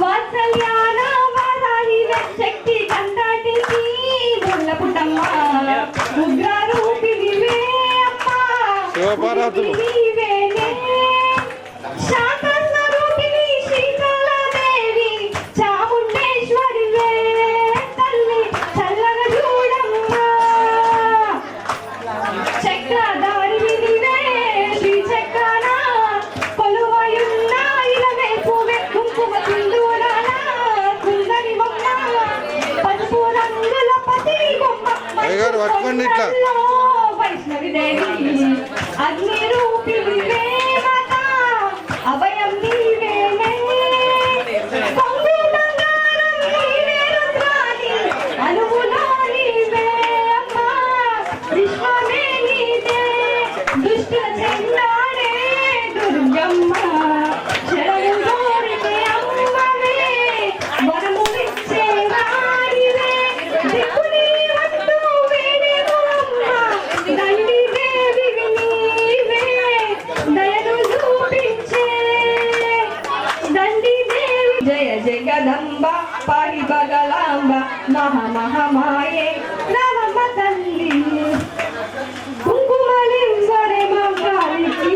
వాత్సల్యాన వారాహివే శక్తి కందాటికి ముళ్ళ పుట్టమ్మ ఉగ్రరూపిణివే శివపార్వతులు. నీవేనే శాంత స్వరూపిణి శ్రీకళాదేవి చాముండేశ్వరివే తల్లి చల్లగా చూడమ్మా చక్రధారిణి నీవే శ్రీ చక్రాన కొలువయున్న ఇలవేపువే కుంకుమ సింధూరాన కుందరి బొమ్మ పసుపు రంగుల పతి బొమ్మ అయ్యగారు పట్టుకోండి ఇట్లా. వైష్ణవి దేవి అగ్ని రూపిణివే మాత అభయం నీవేనే కొంగు బంగారం నీవే రుద్రాణి అనువులో నీవే అమ్మా విశ్వమే నీదే దుష్ట చెన్నాడే దుర్గమ్మ శరణు కోరితే అమ్మవే వరములిచ్చే రాణివే దిక్కు నీవంటూ వేడేమో అమ్మ దండి దేవి నీవే జగదంబ పాహి బగలాంబ మహామహమాయే రామమ్మ తల్లి కుంకుమలింబరే మంగాలికి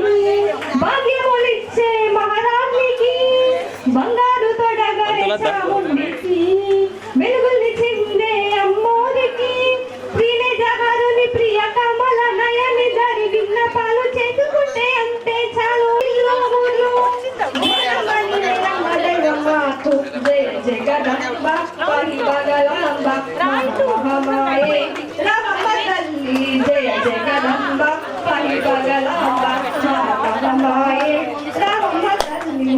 భాగ్యములిచ్చే మహారాణికి బంగారు తొడగరే చాముండికి వెలుగుల్ని చిందే అమ్మోరికి ప్రియ జగరుని ప్రియ కమల నయని దరి విన్నపాలు చేసుకుంటే అంతే చాలు జగదంబ పాహి బగలాంబ మహామాయే రామమ్మ తల్లి జయ జగదంబ పాహి బగలాంబ మహామాయే రామమ్మ తల్లి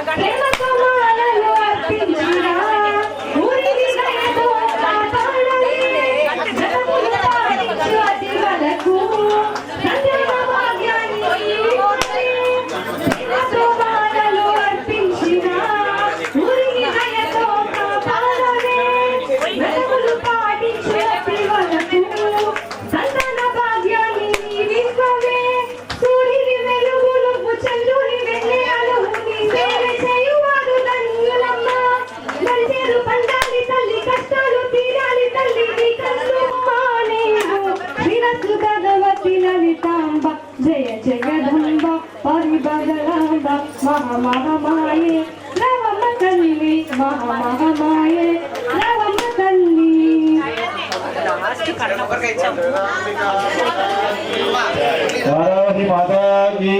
ప్రేమ కమలాలు అర్పించినా ఊరిని దయతో కాపాడలే జగముల పాలించు అతి వలకు సంజన భాగ్యాన్ని ఇవ్వలే ప్రేమ కమలాలు అర్పించినా ఊరిని దయతో కాపాడలే జగములు పాటించు అతి వలకు సంజన భాగ్యాన్ని ఇవ్వలే సూర్యుని వెలుగులు చంద్రుని వెన్నెలలు సేవ చేయువారు ధన్యులమ్మ మరిచేరు పండాలి తల్లి కష్టాలు తీరాలి తల్లి నీ కళ్ళు మానేవు శ్రీరస్తు భగవతి లలితాంబ జయ జగదంబ పరిబగలాంబ మహామహమాయే రామమ్మ తల్లి మహామహమాయే రామమ్మ తల్లి వారాహి మాతాకి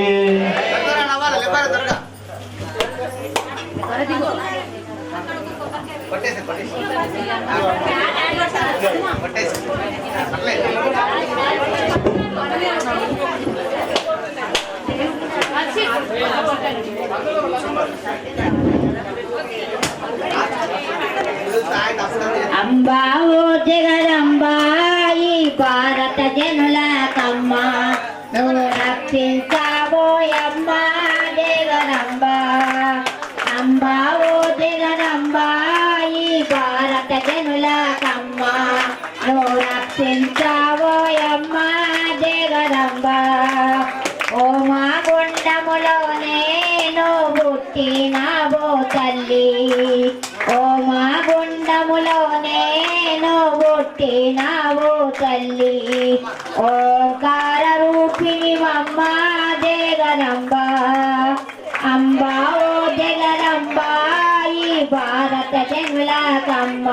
అంబా ఓ జగదంబా ఈ భారత జనులకమ్మ నువ్వు రక్షించావోయమ్మ జగదంబ అంబా ఓ జగదంబ ఈ భారత జనులకమ్మ నువ్వు రక్షించావోయమ్మ జగదంబ ఓ మా గుండములోనే నువ్వు పుట్టినావో తల్లి ఓ మా గుండములోనే నువ్వు పుట్టినావో తల్లి ఓంకార రూపిణి అమ్మ జగదంబ అంబా ఓ జగదంబ ఈ భారత జనులకమ్మ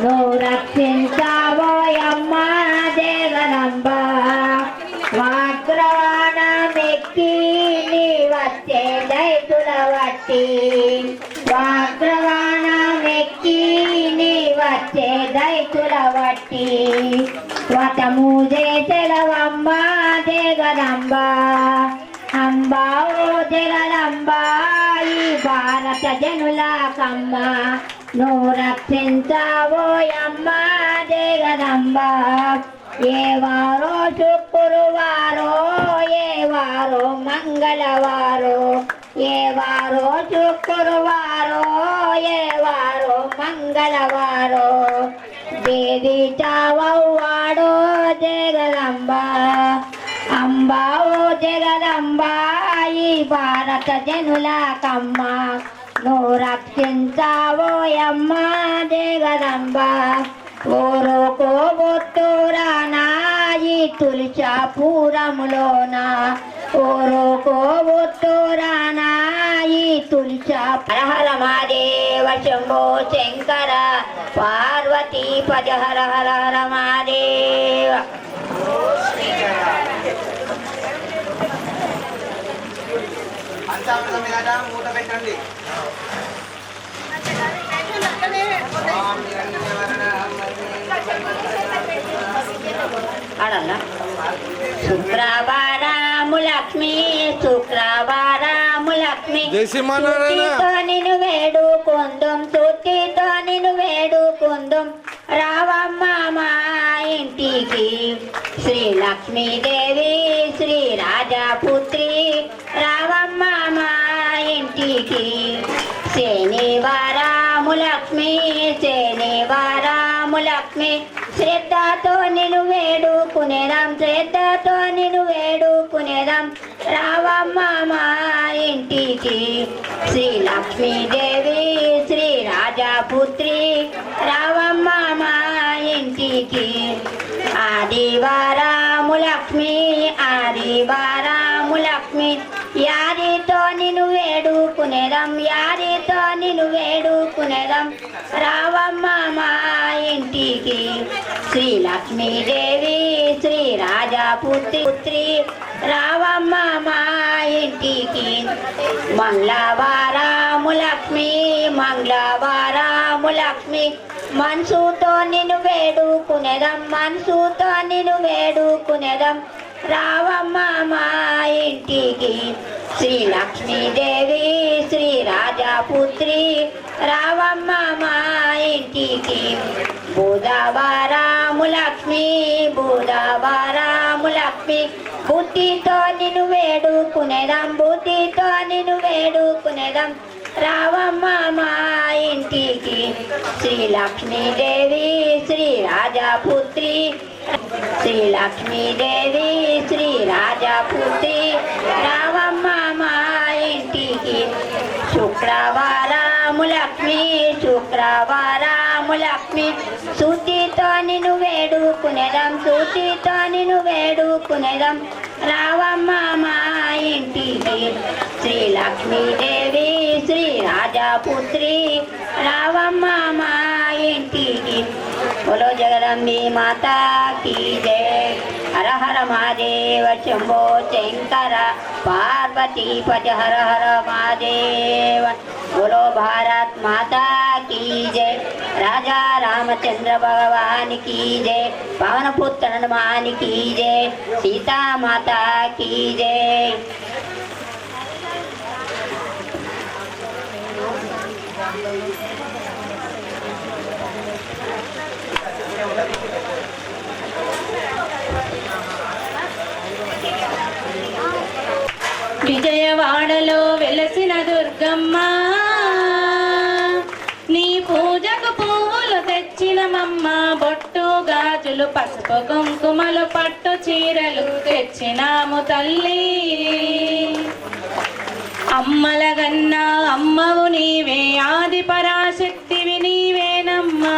నువ్వు రక్షించావోయమ్మ జగదంబ వాగ్రవాణమెక్కి నీ వచ్చే దైతుల వట్టి వాగ్రవాణమెక్కి నీ వచ్చే దైతుల వట్టి వతము చేసెలవమ్మ జగదంబ అంబా ఓ జగదంబ ఈ భారత జనులకమ్మ నువ్వు రక్షించావోయమ్మ జగదంబ ఏ వారో శుక్రవారో ఏ వారో మంగళవారో ఏ వారో శుక్రవారో ఏ వారో మంగళవారో దేవి చావవ్వాడో జగదంబ అంబా ఓ జగదంబ ఈ భారత జనులకమ్మ నువ్వు రక్షించావోయమ్మ జగదంబ ఓరోకో బొత్తూరానా ఈ తులచాపురములోన ఓరోకో బొత్తూరానా ఈ తులచాపుర హర మహాదేవ శంభో శంకర పార్వతీ పద హర హర హర మహాదేవ పంచామృతం మీద మూట పెట్టండి అడన్నా శుక్రవారము లక్ష్మి శుక్రవారము లక్ష్మి సుత్తితో నిన్ను వేడుకుందుం సుత్తితో నిన్ను వేడుకుందుం రావమ్మ మా ఇంటికి శ్రీ లక్ష్మీదేవి శ్రీ రాజపుత్రి రావమ్మ మా ఇంటికి శనివారము లక్ష్మి శనివారము లక్ష్మి శ్రద్ధతో నిన్ను వేడుకునేదాం శ్రద్ధతో నిన్ను వేడుకునేదాం రావమ్మ మా ఇంటికి శ్రీ లక్ష్మీదేవి శ్రీ రాజాపుత్రి రావమ్మ మా ఇంటికి ఆదివారాము లక్ష్మి ఆదివారాము లక్ష్మి యారితో నిన్ను వేడుకునేదం యారితో నిన్ను వేడుకునేదం రావమ్మ మా ఇంటికి శ్రీ లక్ష్మీదేవి శ్రీ రాజాపుత్రి రావమ్మ మా ఇంటికి మంగళవారాము లక్ష్మి మంగళవారాము లక్ష్మి మనసుతో నిన్ను వేడుకునేదం మనసుతో నిన్ను వేడుకునేదం రావమ్మ మా ఇంటికి శ్రీ లక్ష్మీదేవి శ్రీ రాజాపుత్రి రావమ్మ మా ఇంటికి బుధవారాము లక్ష్మి బుధవారాము లక్ష్మి బుద్ధితో నిన్ను వేడుకునేదం బుద్ధితో నిన్ను వేడుకునేదం రావమ్మ మా ఇంటికి శ్రీ లక్ష్మీదేవి శ్రీ రాజాపుత్రి శ్రీ లక్ష్మీదేవి శ్రీ రాజాపుత్రి రావమ్మ మా ఇంటికి శుక్రవారాము లక్ష్మి శుక్రవారాము లక్ష్మి శుద్ధితో నిన్ను వేడుకునేదం శుద్ధితో నిన్ను వేడుకునేదం రావమ్మ మా ఇంటికి శ్రీ లక్ష్మీదేవి శ్రీ రాజాపుత్రి రావమ్మ మా ఇంటికి बोलो जगदम्बे माता की जय हर हर महादेव शंभो शंकर पार्वती पज हर हर महादेव बोलो भारत माता की जय राजा रामचंद्र भगवान की जय पवन पुत्र हनुमान की जय सीता माता की जय విజయవాడలో వెలసిన దుర్గమ్మ నీ పూజకు పువ్వులు తెచ్చినమమ్మ బొట్టు గాజులు పసుపు కుంకుమలు పట్టు చీరలు తెచ్చినాము తల్లి అమ్మలగన్నా అమ్మవు నీవే ఆది పరాశక్తివి నీవేనమ్మా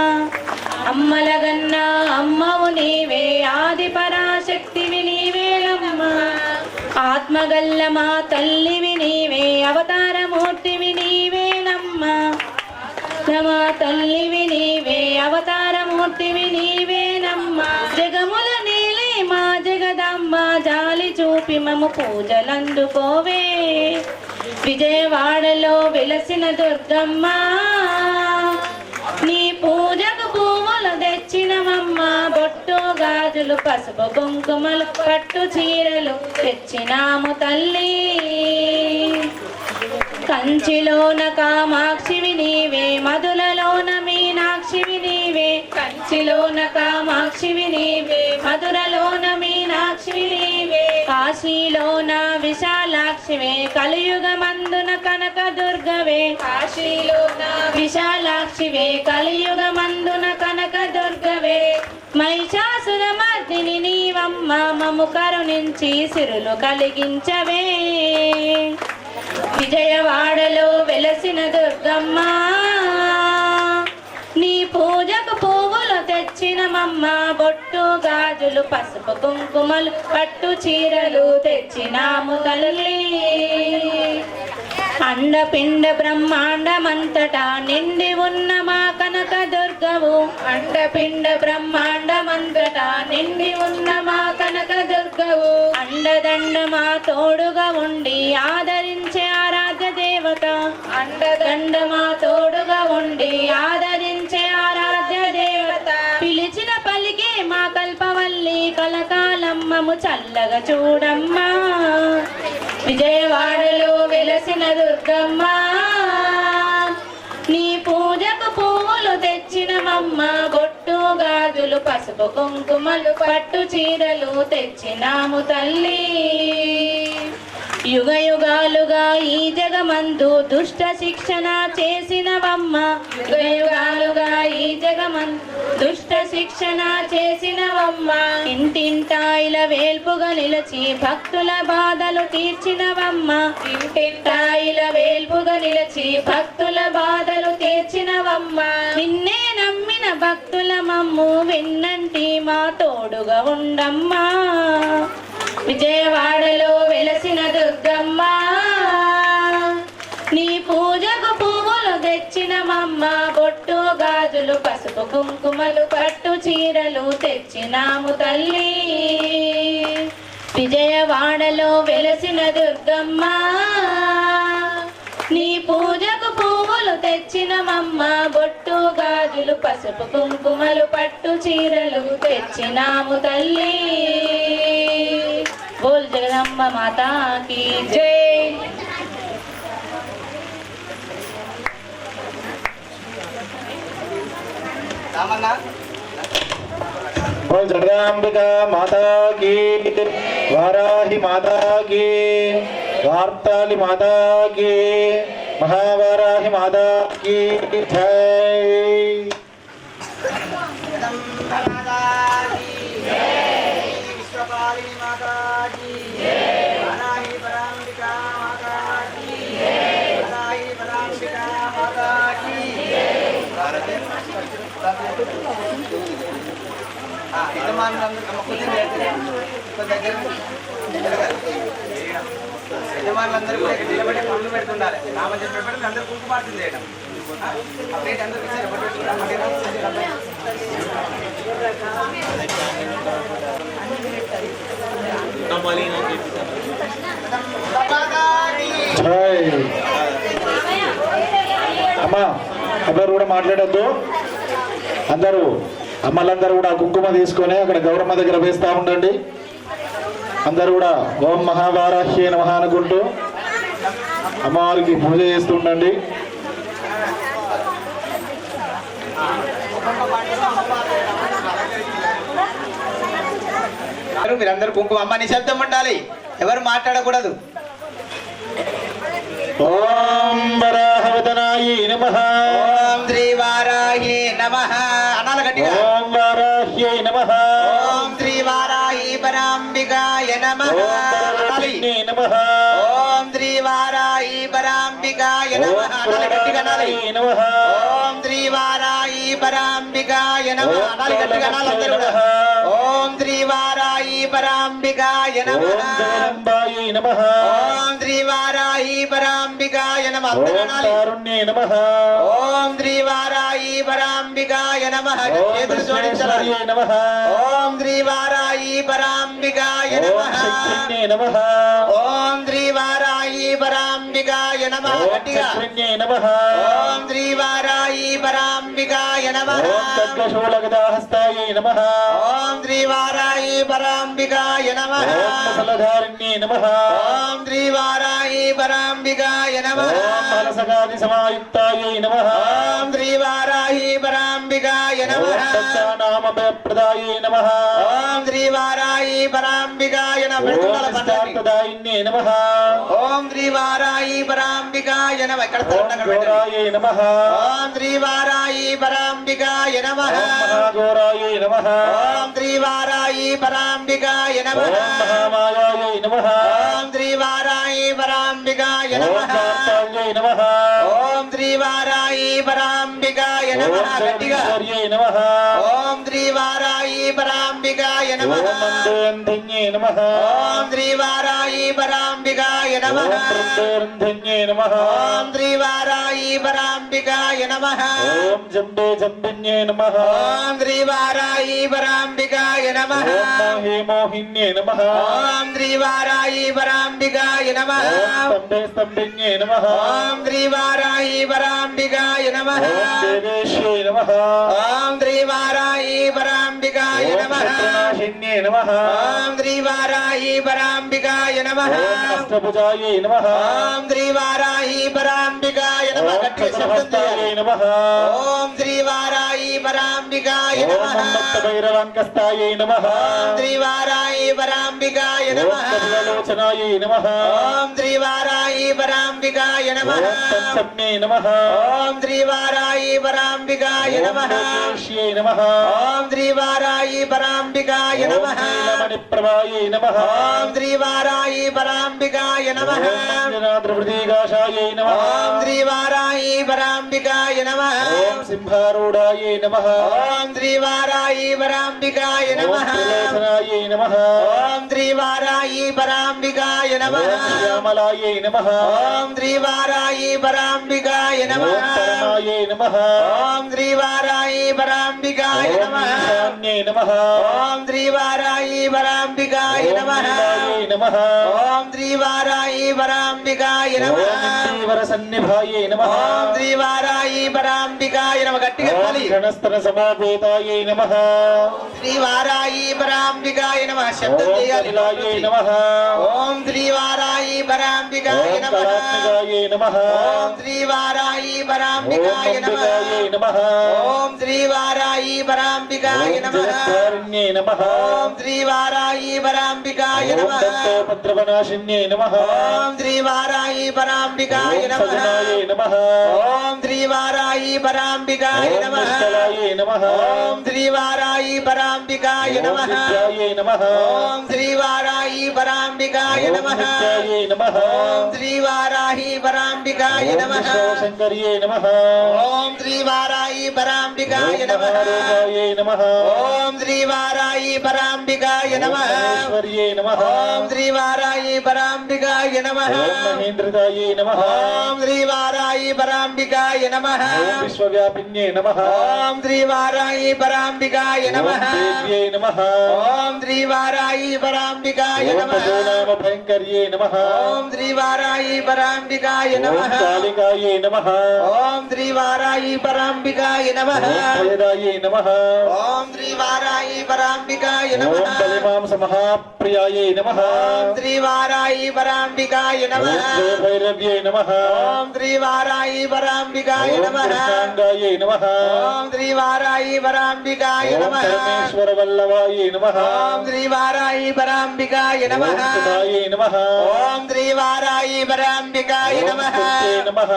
అమ్మలగన్నా అమ్మవు నీవే ఆది పరాశక్తివి నీవేనమ్మా ఆత్మగల్ల మా తల్లివి నీవే అవతారమూర్తివి నీవేనమ్మా మా తల్లివి నీవే అవతారమూర్తివి నీవేనమ్మా జగముల నీలే మా జగదమ్మ జాలి చూపి మము పూజలందుకోవే విజయవాడలో వెలసిన దుర్గమ్మ నీ పూజకు పువ్వులు తెచ్చినమమ్మ బొట్టు గాజులు పసుపు కుంకుమలు పట్టు చీరలు తెచ్చినాము తల్లి కంచిలోన కామాక్షివి నీవే మధురలోన మీనాక్షివి నీవే కంచిలోన కామాక్షివి నీవే మధురలోన మీనాక్షివి నీవే కాశీలోన విశాలాక్షివే కలియుగమందున కనక దుర్గవే కాశీలోన విశాలాక్షివే కలియుగమందున కనక దుర్గవే మహిషాసురమర్దిని నీవమ్మ మము కరుణించి సిరులు కలిగించవే విజయవాడలో వెలసిన దుర్గమ్మ నీ పూజకు పువ్వులు తెచ్చినమమ్మ బొట్టు గాజులు పసుపు కుంకుమలు పట్టు చీరలు తెచ్చినాము తల్లి అండపిండ బ్రహ్మాండమంతటా నిండి ఉన్న మా కనక దుర్గవు అండపిండ బ్రహ్మాండమంతటా నిండి ఉన్న మా కనక దుర్గవు అండదండ మా తోడుగా ఉండి ఆదరించే ఆరాధ్య దేవత అండదండ మా తోడుగా ఉండి ఆదరించే ఆరాధ్య దేవత పిలిచిన పలికే మా కల్పవల్లి కలకాలమ్మము చల్లగా చూడమ్మా విజయవాడలో వెలసిన దుర్గమ్మ నీ పూజకు పువ్వులు తెచ్చినమమ్మ బొట్టు గాజులు పసుపు కుంకుమలు పట్టు చీరలు తెచ్చినాము తల్లి యుగ యుగాలుగా ఈ జగమందు దుష్ట శిక్షణ చేసినవమ్మ యుగ యుగాలుగా ఈ జగమందు దుష్ట శిక్షణ చేసినవమ్మ ఇంటింటా ఇలా వేల్పుగా నిలిచి భక్తుల బాధలు తీర్చినవమ్మ ఇంటింటా ఇలా వేల్పుగా నిలిచి భక్తుల బాధలు తీర్చినవమ్మ నిన్నే నమ్మిన భక్తుల మమ్ము విన్నంటి మా తోడుగా ఉండమ్మా విజయవాడలో వెలసిన దుర్గమ్మ నీ పూజకు పువ్వులు తెచ్చినమమ్మ బొట్టు గాజులు పసుపు కుంకుమలు పట్టు చీరలు తెచ్చినాము తల్లి విజయవాడలో వెలసిన దుర్గమ్మ నీ పూజకు పువ్వులు తెచ్చినమమ్మ బొట్టు గాజులు పసుపు కుంకుమలు పట్టు చీరలు తెచ్చినాము తల్లి బోల్ జగదంబ మాతాకి జై बोल जगदांबिका माता की वाराही माता की वार्ताली माता की महावाराही माता की जय యజమానులందరూ కూడా ఇక్కడ నిలబడి పనులు పెడుతుండాలి రామచంద్ర పెట్టి అందరూ కుంకుమార్తెలు చేయడం అప్డేట్ అందరూ అమ్మా ఎవరు కూడా మాట్లాడద్దు అందరూ అమ్మలందరూ కూడా కుంకుమ తీసుకొని అక్కడ గౌరమ్మ దగ్గర వేస్తూ ఉండండి అందరూ కూడా ఓం మహావారాహ్యే నమః అనుకుంటూ అమ్మవారికి పూజ చేస్తూ ఉండండి మీరందరూ కుంకుమ అమ్మ నిశ్శబ్దం ఉండాలి ఎవరు మాట్లాడకూడదు ఓం వరాహవదనాయే నమః ఓం శ్రీ వారాహి నమః అనాలి గట్టిగా ఓం వారాహ్యే నమః ఓం శ్రీ వారాహి పరాంబికాయ నమః అనాలి నమః ఓం శ్రీ వారాహి పరాంబికాయ నమః అనాలి గట్టిగా అనాలి ఓం శ్రీ వారాహి పరాంబికాయ నమః అనాలి గట్టిగా అనాలి అందరూ కూడా ఓం శ్రీ వారాహి పరాంబికాయ నమః ఓం శ్రీ వారాహి పరాంబికాయ నమః నమః ఓం శ్రీ వారాహి పరాంబికాయ నమః చేతులు జోడించాలి ఓం శ్రీ వారాహి పరాంబికాయ నమః ఓం శ్రీ వారాహి పరాంబికాయ నమః గట్టిగా ఓం శ్రీ వారాహి పరాంబికాయ నమః ఓం శ్రీ వారాహి పరాంబికాయ నమః ఓం శ్రీ వారాహి పరాంబికాయ నమః సమాయుక్తాయై నమః ఓం శ్రీ వారాహి పరాంబికాయ నమః నామప్రదాయై నమః ఓం శ్రీ వారాహి పరాంబికాయ నమః నమః ఓం శ్రీ వారాహి పరాంబికాయ నమః ఇక్కడ గోరాయై నమః ఓం శ్రీ వారాహి పరాంబికాయ నమః గోరాయై నమః ఓం శ్రీ వారాహి పరాంబికాయ నమః మహామాయాయై నమః ఓం శ్రీ వారాహి పరాంబికాయ నమః నమః ఓం శ్రీ వారాహి పరాంబికాయ నమః గట్టిగా నమః ఓం శ్రీ వారాహి పరాంబికాయ నమః నమః ఓం శ్రీ వారాహి పరాంబికాయ నమః నమః ఓం శ్రీ వారాహి పరాంబికాయ నమః ఓం జంబే జంబిన్యే నమః ఓం శ్రీ వారాహి పరాంబికాయ నమః మోహే మోహిన్యే నమః ఓం శ్రీ వారాహి పరాంబికాయ నమః స్తంభే స్తంభిన్యే నమః ఓం శ్రీ వారాహి పరాంబికాయ నమః దేవేశ్యే నమః ఓం శ్రీ వారాహి పరాంబికాయ నమః శత్రునాశిన్యే నమః ఓం శ్రీ వారాహి పరాంబికాయ నమః అష్టభుజాయే నమః ఓం శ్రీ వారాహి పరాంబికాయ నమః గట్టిగా శబ్దం చేయాలి. నమః ఓం శ్రీ వారాయి పరాంబికాయ ఓం నమః. మన్మత్త భైరవాంకస్తాయై నమః ఓం శ్రీ వారాయి పరాంబికాయ ఓం నమః. కపిలలోచనాయై నమః ఓం శ్రీ వారాయి పరాంబికాయ నమః. ఓం తత్సమ్యై నమః ఓం శ్రీ వారాయి పరాంబికాయ ఓం నమః. లోకేశ్యై నమః ఓం శ్రీ వారాయి పరాంబికాయ ఓం నమః. నీలమణిప్రభాయై నమః ఓం శ్రీ వారాయి పరాంబికాయ నమః. ఓం అంజనాద్రవృతిగాశాయై నమః ఓం శ్రీ వారాయి పరాంబికాయ నమః. ఓం సింహారూఢాయై నమః ఓం శ్రీ వారాయి పరాంబికాయ ఓం నమః. త్రిలోచనాయై నమః ఓం శ్రీ వారాయి పరాంబికాయ నమః. ఓం శ్యామలాయై నమః ఓం శ్రీ వారాయి పరాంబికాయ నమః. ఓం పరమాయై నమః ఓం శ్రీ వారాయి పరాంబికాయ ఓం నమః. ఈశాన్యై నమః ఓం శ్రీ వారాయి పరాంబికాయ ఓం నమః. నీలాయై నమః ఓం శ్రీ వారాయి పరాంబికాయ ఓం నమః. ఇంద్రీవరసన్నిభాయై నమః ఓం శ్రీ వారాయి పరాంబికాయ నమః. గట్టిగా ఓం పలి. గణస్తర సమోపేతాయై నమః శ్రీ వారాయి పరాంబికాయ నమః. శబ్దం ఓం చేయాలి. కపిలాయై నమః ఓం శ్రీ వారాయి పరాంబికాయ ఓం నమః. కళాత్మికాయై నమః ఓం శ్రీ వారాయి ఓం పరాంబికాయ నమః. అంబికాయై నమః ఓం శ్రీ వారాయి పరాంబికాయ ఓం నమః. జగత్కారుణ్యై నమః ఓం శ్రీ వారాయి పరాంబికాయ ఓం నమః. దత్తోపద్రవనాశిన్యై నమః ఓం శ్రీ వారాయి పరాంబికాయ ఓం నమః. సగుణాయై నమః ఓం శ్రీ వారాయి పరాంబికాయ ఓం నమః. నిష్కలాయై నమః ఓం శ్రీ వారాయి పరాంబికాయ ఓం నమః. విద్యాయై నమః ఓం శ్రీ వారాయి పరాంబికాయ ఓం నమః. నిత్యాయై నమః ఓం శ్రీ వారాహి పరాంబికాయ ఓం నమః. విష్ణుశంకర్యై నమః ఓం శ్రీ వారాయి పరాంబికాయ ఓం నమః. మహారూపాయై నమః ఓం శ్రీ వారాయి పరాంబికాయ ఓం నమః. మహేశ్వర్యై నమః ఓం శ్రీ వారాయి పరాంబికాయ నమః. ఓం మహేంద్రదాయై నమః ఓం శ్రీ వారాయి పరాంబికాయ నమః. ఓం విశ్వవ్యాపిన్యై నమః ఓం శ్రీ వారాయి పరాంబికాయ ఓం నమః. దేవ్యై నమః ఓం శ్రీ వారాయి పరాంబికాయ ఓం నమః. పశూనామ భయంకర్యై నమః ఓం శ్రీ వారాయి పరాంబికాయ ఓం నమః. కాళికాయై నమః ఓం శ్రీ వారాయి పరాంబికాయ నమః. ఓం భయదాయై నమః ఓం శ్రీ వారాయి పరాంబికాయ ఓం నమః. బలిమాంస మహాప్రియాయై నమః ఓం శ్రీ వారాయి పరాంబికాయ ఓం నమః. భైరవ్యై నమః ఓం శ్రీ వారాయి పరాంబికాయ ఓం నమః. కృష్ణాంగాయై నమః ఓం శ్రీ వారాయి పరాంబికాయ ఓం నమః. పరమేశ్వర వల్లభాయై నమః ఓం శ్రీ వారాయి పరాంబికాయ ఓం నమః. సుధాయై నమః ఓం శ్రీ వారాయి పరాంబికాయ ఓం నమః. స్తుత్యై నమః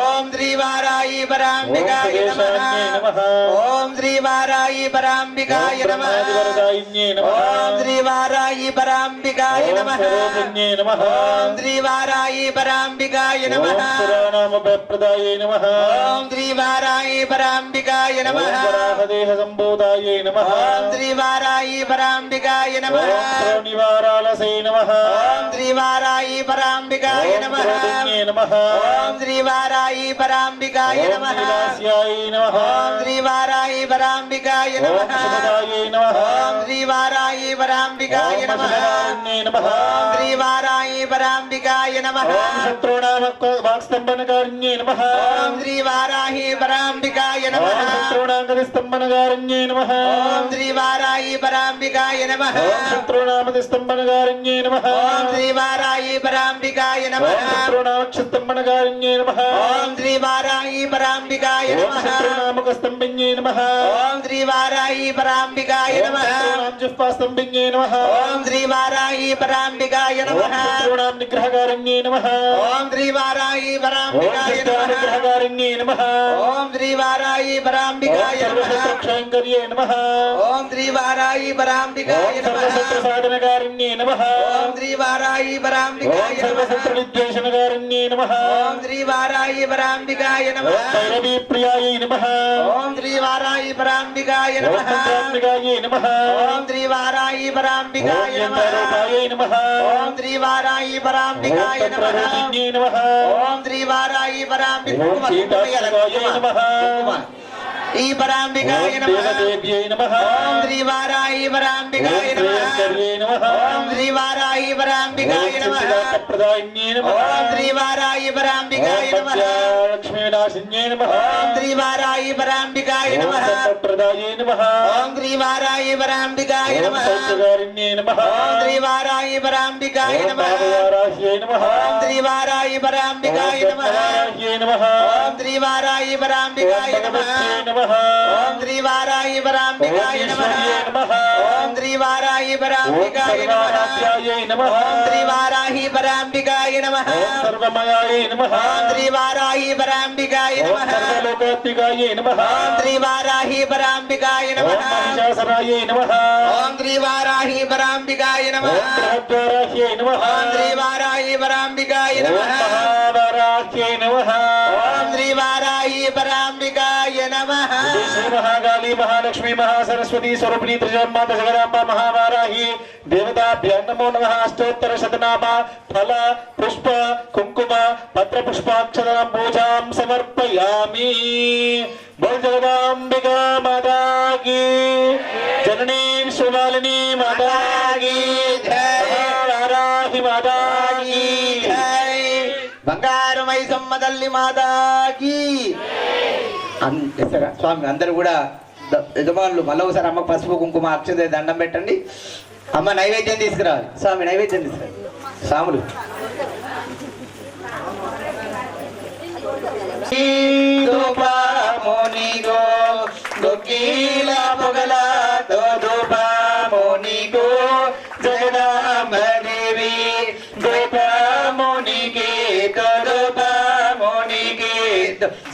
ఓం శ్రీ వారాయి ఓం పరాంబికాయ నమః. సుదేశాన్యై నమః ఓం శ్రీ వారాయి ఓం పరాంబికాయ నమః. బ్రహ్మాదివరదాయిన్యై నమః ఓం శ్రీ వారాయి పరాంబికాయ ఓం నమః. సరోజన్యై నమః ఓం శ్రీ వారాయి పరాంబికాయ ఓం నమః. సురానామ భయప్రదాయై నమః ఓం శ్రీ వారాయి పరాంబికాయ ఓం నమః. వరాహదేహ సంబోధాయై నమః ఓం శ్రీ వారాయి పరాంబికాయ నమః. ఓం శ్రోణివారాలసై నమః ఓం శ్రీ వారాయి పరాంబికాయ ఓం నమః. క్రోధిన్యై నమః ఓం శ్రీ వారాయి పరాంబికాయ ఓం నమః. నీలాస్యాయై నమః ఓం శ్రీ వారాయి పరాంబికాయ ఓం నమః. సుమదాయై నమః ఓం శ్రీ వారాయి పరాంబికాయ ఓం నమః. మధురాన్యై నమః ఓం శ్రీ వారాయి పరాంబికాయ నమః. ఓం శత్రునామ వాక్స్తంభనకారిణ్యై నమః ఓం శ్రీ వారాహి పరాంబికాయ నమః. ఓం శత్రునాంగదిస్తంభనకారిణ్యై నమః ఓం శ్రీ వారాయి పరాంబికాయ నమః. ఓం శత్రునామదిస్తంభనకారిణ్యై నమః ఓం శ్రీ వారాయి పరాంబికాయ ఓం నమః. శత్రునామక్షిస్తంభనకారిణ్యై నమః ఓం శ్రీ వారాయి పరాంబికాయ ఓం నమః. శత్రునామకస్తంభిన్యై నమః ఓం శ్రీ వారాయి పరాంబికాయ ఓం నమః. శత్రునామజిహ్వాస్తంభిన్యై నమః ఓం శ్రీ వారాయి పరాంబికాయ ఓం నమః. శత్రునామ నిగ్రహకారిణ్యై నమః ఓం శ్రీ వారాయి ఓం పరాంబికాయ నమః. శిష్టానుగ్రహకారిణ్యై నమః ఓం శ్రీ వారాయి ఓం పరాంబికాయ నమః. సర్వశత్రుక్షయంకర్యై నమః ఓం శ్రీ వారాయి ఓం పరాంబికాయ నమః. సర్వశత్రుసాధనకారిణ్యై నమః ఓం శ్రీ వారాయి ఓం పరాంబికాయ నమః. సర్వశత్రువిద్వేషణకారిణ్యై నమః ఓం శ్రీ వారాయి పరాంబికాయ ఓం నమః. భైరవీప్రియాయై నమః ఓం శ్రీ వారాయి పరాంబికాయ ఓం నమః. మంత్రాత్మికాయై నమః ఓం శ్రీ వారాయి ఓం పరాంబికాయ నమః. యంత్రరూపాయై నమః ఓం శ్రీ వారాయి ఓం పరాంబికాయ నమః. తంత్రరూపిణ్యై నమః ఓం శ్రీ వారాయి ఓం కీటాత్మకాయై నమః ఈ పరాంబికాయ ఓం నమః. దేవదేవ్యై నమః ఓం శ్రీ వారాయి ఓం పరాంబికాయ నమః. శ్రేయస్కర్యై నమః ఓం శ్రీ వారాయి పరాంబికాయ ఓం నమః. సిద్ధిదాతప్రదాయిన్యై నమః ఓం శ్రీ వారాయి ఓం పరాంబికాయ నమః. భక్త్యాలక్ష్మీ लक्ष्मीनाशिन्ये नमः ओम त्रिवाराई पराम्बिकाय नमः प्रदाये नमः ओम त्रिवाराई पराम्बिकाय नमः सत्यकारिण्ये नमः ओम त्रिवाराई पराम्बिकाय नमः वाराह्ये नमः ओम त्रिवाराई पराम्बिकाय नमः ओम त्रिवाराई पराम्बिकाय नमः ओम त्रिवाराई पराम्बिकाय नमः ओम त्रिवाराई पराम्बिकाय नमः ओम त्रिवाराही पराम्बिकाय नमः सर्वमयाय नमः ओम त्रिवाराही पराम्बिकाय नमः सर्वलोकोत्तिकाय नमः ओम त्रिवाराही पराम्बिकाय नमः महिषासुराय नमः ओम त्रिवाराही पराम्बिकाय नमः बृहद्वाराह्ये नमः ओम त्रिवाराही पराम्बिकाय नमः महावाराह्ये नमः ओम त्रिवाराही पराम्बिकाय नमः श्री महाकाली महालक्ष्मी महासरस्वती स्वरूपिणी त्रिजन्मा जगदांबा महावाराही देवताभ्यो नमो नमः अष्टोत्तर शतनाम फल पुष्प कुंकुम पत्र पुष्पाक्षरां पूजां समर्पयामि। बोल जगदांबिका माता की जननी शिवालिनी माता की महावाराही माता की బంగారు మైసమ్మ తల్లి మాతాకి స్వామి అందరూ కూడా యజమానులు మళ్ళీ ఒకసారి అమ్మ పసుపు కుంకుమ అక్షత దండం పెట్టండి. అమ్మ నైవేద్యం తీసుకురావాలి. స్వామి నైవేద్యం తీసుకురావాలి. స్వాములు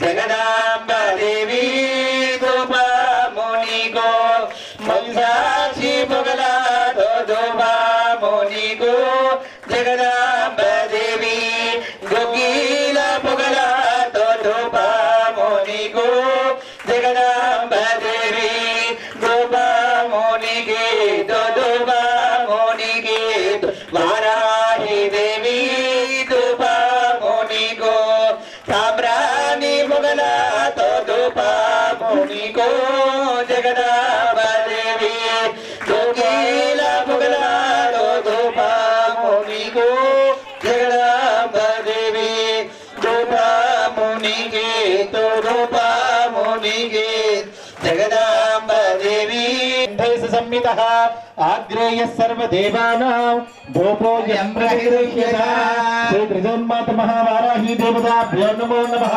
జగదాంబ దేవి గోప ముని గో మంజాక్షి మొగల దోప ముని గో జగదాంబ దేవి గోకీల పొగల దోప ముని గో జగదాంబ దేవి గోప ముని గే దోప ముని గే వారాహి దేవి దోప ముని గో సామ్రాణి మొగల దోప ముని గో జగదాంబ దేవి గోకీల మొగల దోప ముని గో జగదాంబ దేవి దోప ముని గే దోప ముని గే జగదాంబ దేవి संहितः आग्रेय सर्वदेवानां धूपो यम्रहिदृह्यता श्री त्रिजन्मात महावाराही देवताभ्यो नमो नमः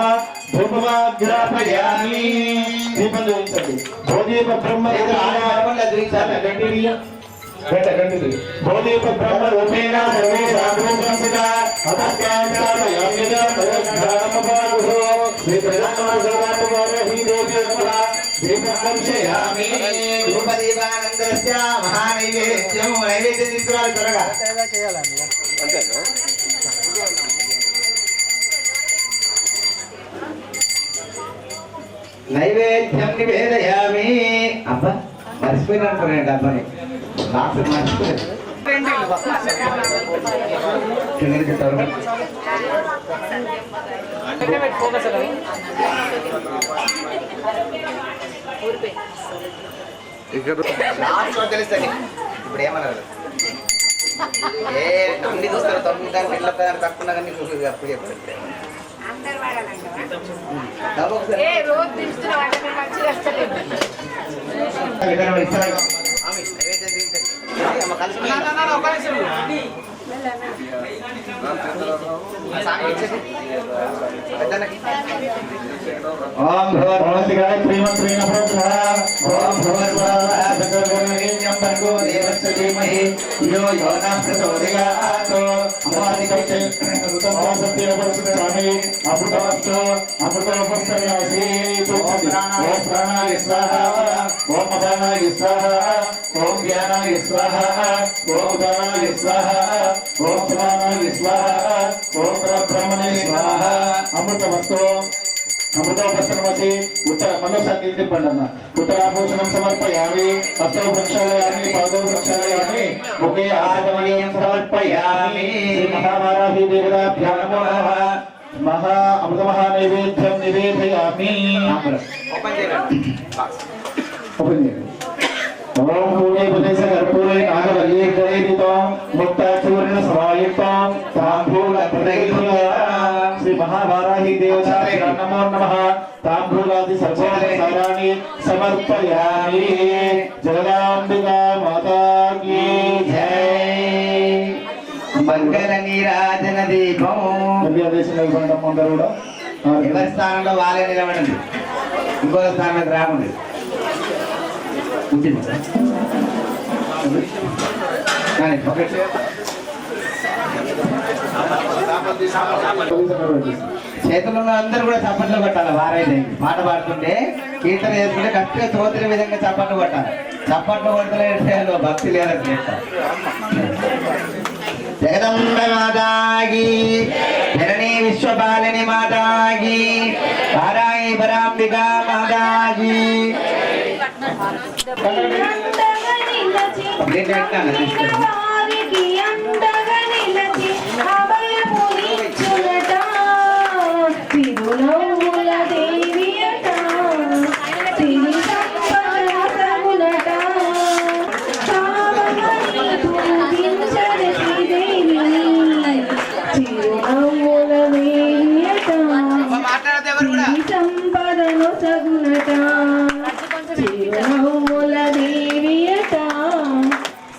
धूपमाग्रापयामि दीपंजोयिंचंడి भोदीप ब्रह्म भोदीप ब्रह्म रूपेण सर्वे रामोपस्थिता अतस्यान्तापयाम्यजा परग्रामपादुः श्री त्रिजन्मात महावाराही देव्यो नमः दीपंजयामि ధూపదీపానందస్య మహానైవేద్యం నైవేద్యం తీసుకురావాలి త్వరగా. నైవేద్యం నివేదయామి. అబ్బా మర్చిపోయిన అనుకోండి అబ్బాయి బాక్స్ మర్చిపోలేదు. తెలుస్తుంది ఇప్పుడు ఏమన్నారు ఏ అన్ని చూస్తారు 9 దాని పిల్లల తక్కువ కానీ అప్పుడు చెప్తారు ఓం गायत्री मंत्रेण प्रोक्तः ఓం భగవద్భర్గో దేవస్య ధీమహి యో యో న ప్రచోదయాత్ అమృతమస్తు అమృతమస్తు ఓం ప్రాణాయ స్వాహ ఓం అపానాయ స్వాహ ఓం జ్ఞానాయ స్వాహ ఓం ఉదానాయ స్వాహ ఓం సమానాయ స్వాహ ఓం బ్రహ్మణే స్వాహ అమృతమస్తు అమృతోపస్తమసి ఉత్తర మనోసాన్ని చెప్పండి. ఉత్తరాభూషణం సమర్పయామి. హస్తౌ ప్రక్షాళయామి పాదౌ ప్రక్షాళయామి ముఖే ఆచమనీయం సమర్పయామి. శ్రీ మహావారాహి దేవతాభ్యో నమో నమః. మహా అమృత మహానైవేద్యం నివేదయామి. ఓపెన్ చేయండి. ఓపెన్ చేయండి. ఓం పూజే పుజేస కర్పూరే నాగవల్లి గణేదితం ముక్తాచూర్ణ సమాయుక్తం తాంబూల ప్రదైర్య శ్రీ మహావారాహి దేవతాభ్యో నమో नमः ताम्बूलादि सर्वोपचाराणि समर्पयामि जगदांबिका माता की जय మంగళ నీరాజన దీపం అందరూ కూడా ఎవరి స్థానంలో వాళ్ళే నిలబడండి ఇంకో స్థానానికి రాకండి చేతుల్లో ఉన్న అందరూ కూడా చప్పట్లు కొట్టాలి వారైతే పాట పాడుతుంటే కీర్తన చేసుకుంటే కరెక్ట్గా తోచిన విధంగా చప్పట్లు కొట్టాలి చప్పట్లు కొడతలే భక్తి లేదని జగదంబ మాతాకి జననీ విశ్వపాలిని మాతాకి వారాయి పరాంబికా మాతాకి వారికి అండగా నిలచి అభయమునిచ్చునట తిరునవ్వుల దేవియట తిరి సంపదమునట కామమని పూజించని శ్రీదేవి తిరునవ్వుల దేవియట తిరి సంపదను సగునట తిరునవ్వుల దేవియట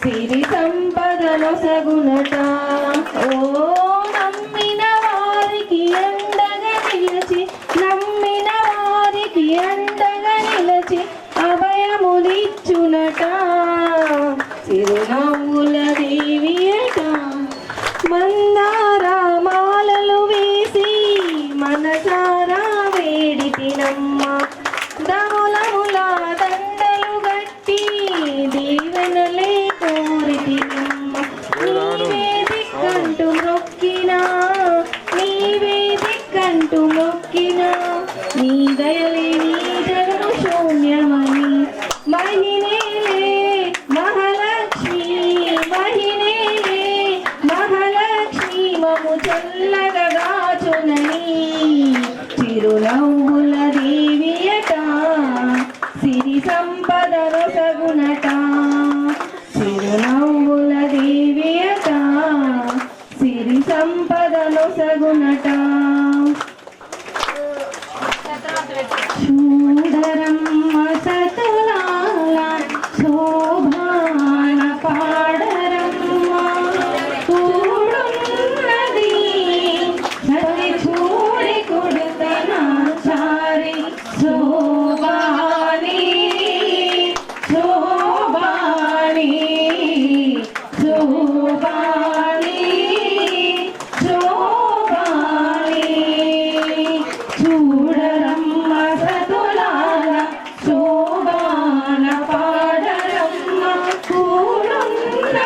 సిరి సంపదను సగునట ఓ నమ్మిన వారికి అండగా నిలిచి నమ్మిన వారికి అండగా నిలిచి అభయములిచ్చునట చిరునవ్వుల దేవియట మందారమాలలు వేసి మనసారా వేడితినమ్మ దములముల దండలు గట్టి దీవెనలే కోరితినమ్మ నీవే దిక్కంటూ మొక్కినా నీవే దిక్కంటూ మొక్కినా నీ దయలే నీ జగను శూన్యమని మహినేలే మహాలక్ష్మి మహినేలే మహాలక్ష్మి మము చల్లగా గాచునని చిరునవ్వుల దేవియట సిరి సంపదను సగునట చిరునవ్వుల దేవియట సిరి సంపదను సగునట చూడరమ్మ సతులాల శోభాన పాడరమ్మ కూడున్నది సరి చూడి కొడుతన చారి శోభాని శోభాని శోభాని శోభాని చూడరమ్మ సతులాల శోభాన పాడరమ్మ కూడున్నది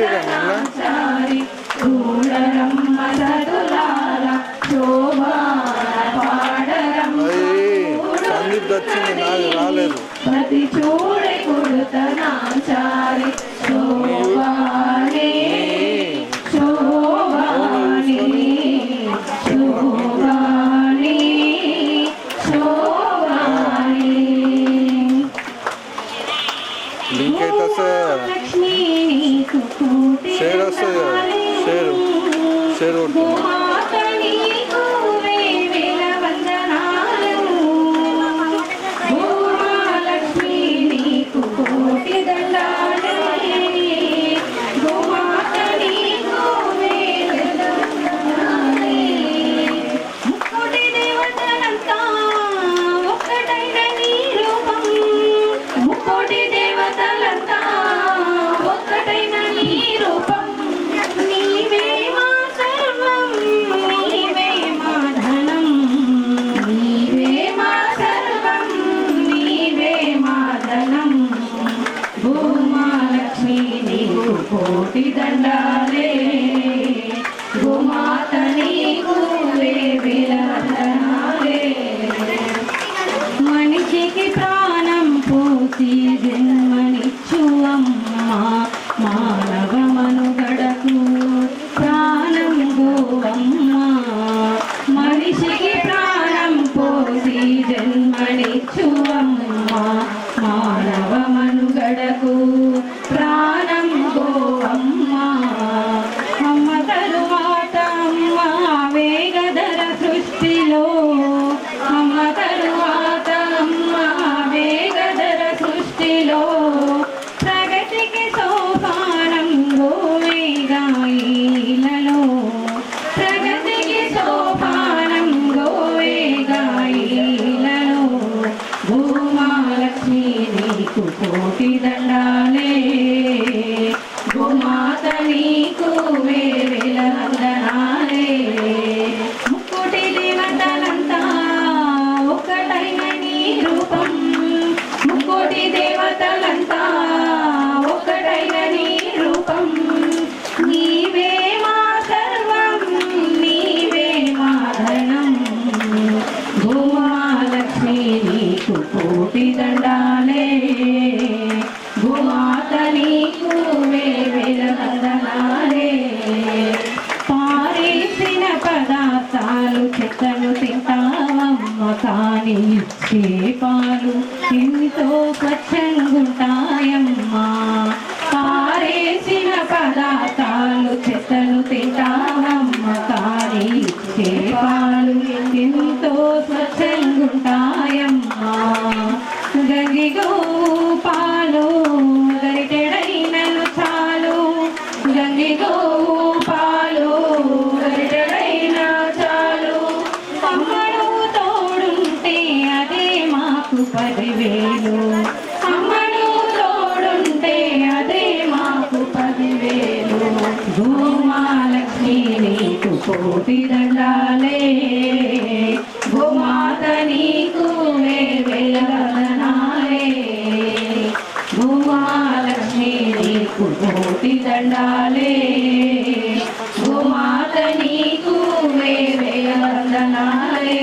నాచారి చూడరమ్మ సతులాల శోభాన పాడరమ్మ ప్రతి చూడే కొడుత నాచారి శోభాని శోభాని శోభాని శోభాని లక్ష్మీ నీకు కోటి గోమాత నీకు వేవేల వందనాలు గోమాలక్ష్మీ నీకు కోటి దండాలు గోమాత నీకు వేవేల వందనాలు ముక్కోటి దేవతలంతా ఒక్కటైన నీ రూపం ముక్కోటి దేవతలంతా ఒక్కటైన నీ రూపం నీవే మా సర్వం నీవే మా ధనం నీవే మా సర్వం నీవే మా ధనం భూమాలక్ష్మి నీకు కోటి దండాలే భూమాత నీకు వేవేల వందనాలే మనిషికి ప్రాణం పోసి జన్మనిచ్చు అమ్మ మానవ మనుగడకు ప్రాణం గోవమ్మ మనిషికి ప్రాణం పోసి జన్మనిచ్చు అమ్మ మానవ మనుగడకు ప్రాణం గోవమ్మ అమ్మ తరువాత అమ్మ వేగధర సృష్టిలో అమ్మ తరువాత అమ్మ వేగధర సృష్టిలో ప్రగతికి సోపానం గోవేగాయిలలో ప్రగతికి సోపానం గోవేగాయిలలో భూమాలక్ష్మి నీకు కోటి దండాలే భూమాత నీకు వేవేల వందనాలే ముక్కోటి దేవతలంతా ఒక్కటైన నీ రూపం ముక్కోటి దేవతలంతా ఒక్కటైన నీ రూపం నీవే మా సర్వం నీవే మా ధనం భూమాలక్ష్మి నీకు కోటి దండాలే భూమాత నీకు వేవేల వందనాలే పారేసిన పదార్థాలు చెత్తను తింటావమ్మ కానీ చేపాలు ఎంతో స్వచ్ఛంగుంటాయమ్మా పారేసిన పదార్థాలు చెత్తను తింటావమ్మ కానీ చేపాలు ఎంతో స్వచ్ఛంగుంటాయమ్మా గంగిగో పాలు గరిటెడైనను చాలు గంగిగో పాలు గరిటెడైన చాలు అమ్మడు తోడుంటే అదే మాకు 10,000 అమ్మడు తోడుంటే అదే మాకు 10,000 భూమాలక్ష్మి నీకు కోటి దండాలే భూమాత నీకు వేవేల వందనాలే భూమాలక్ష్మి నీకు కోటి దండాలే భూమాత నీకు వేవేల వందనాలే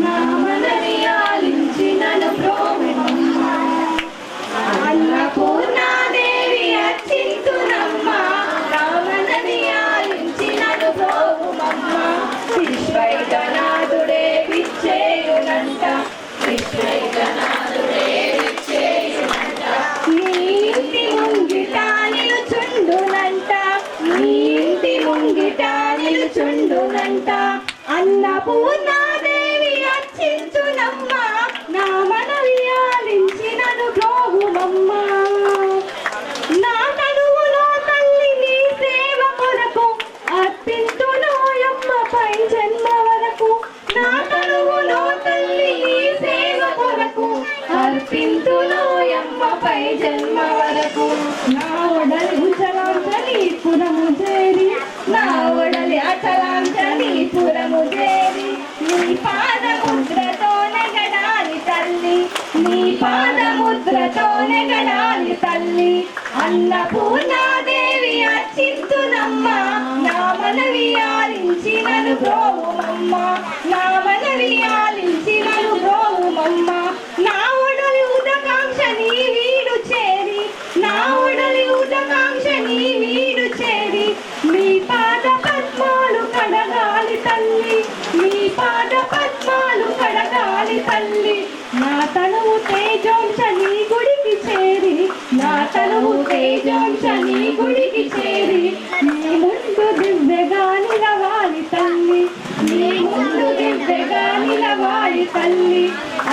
నామనని ఆలించినను ప్రోమమ్మ అన్నపూర్ణాదేవి అర్చింతునమ్మ రామనని ఆలించినను ప్రోమమ్మ విశ్వైకనాథుడే విచ్చేయునంట విశ్వైకనాథుడే విచ్చేయునంట నీ ఇంటి ముంగిట నిలుచుండునంట నీ ఇంటి ముంగిట నిలుచుండునంట అన్నపూర్ణాదేవి అర్చించునమ్మ నా మనవి ఆలించినను ప్రోగుమమ్మ నా తనువులో తల్లి నీ సేవ కొరకు అర్పింతునోయమ్మపై జన్మ వరకు నా తనువులో తల్లి నీ సేవ కొరకు అర్పింతునోయమ్మపై జన్మ వరకు నా ఒడలి చలాంచని పురము చేరి నా ఒడలి అచలాంచని పురము చేరి నీ పాదముద్రతోనే గడాలి తల్లి నీ పాదముద్రతోనే గడాలి తల్లి అన్నపూర్ణాదేవి అర్చింతునమ్మ నా మనవి ఆలించి నన్ను బ్రోవుమమ్మ నా మనవి ఆలించి నన్ను బ్రోవుమమ్మ నా ఒడలి ఉదకాంక్ష నీ వీడు చేరి నా ఒడలి ఉదకాంక్ష నీ వీడు చేరి మీ పాద పద్మాలు కడగాలి తల్లి మీ పాద పద్మాలు కడగాలి తల్లి నా తనువు తేజోంశ నీ గుడికి చేరి నా తనువు తేజోంశ నీ గుడికి చేరి నీ ముందు దివ్యగా నిలవాలి తల్లి నీ ముందు దివ్యగా నిలవాలి తల్లి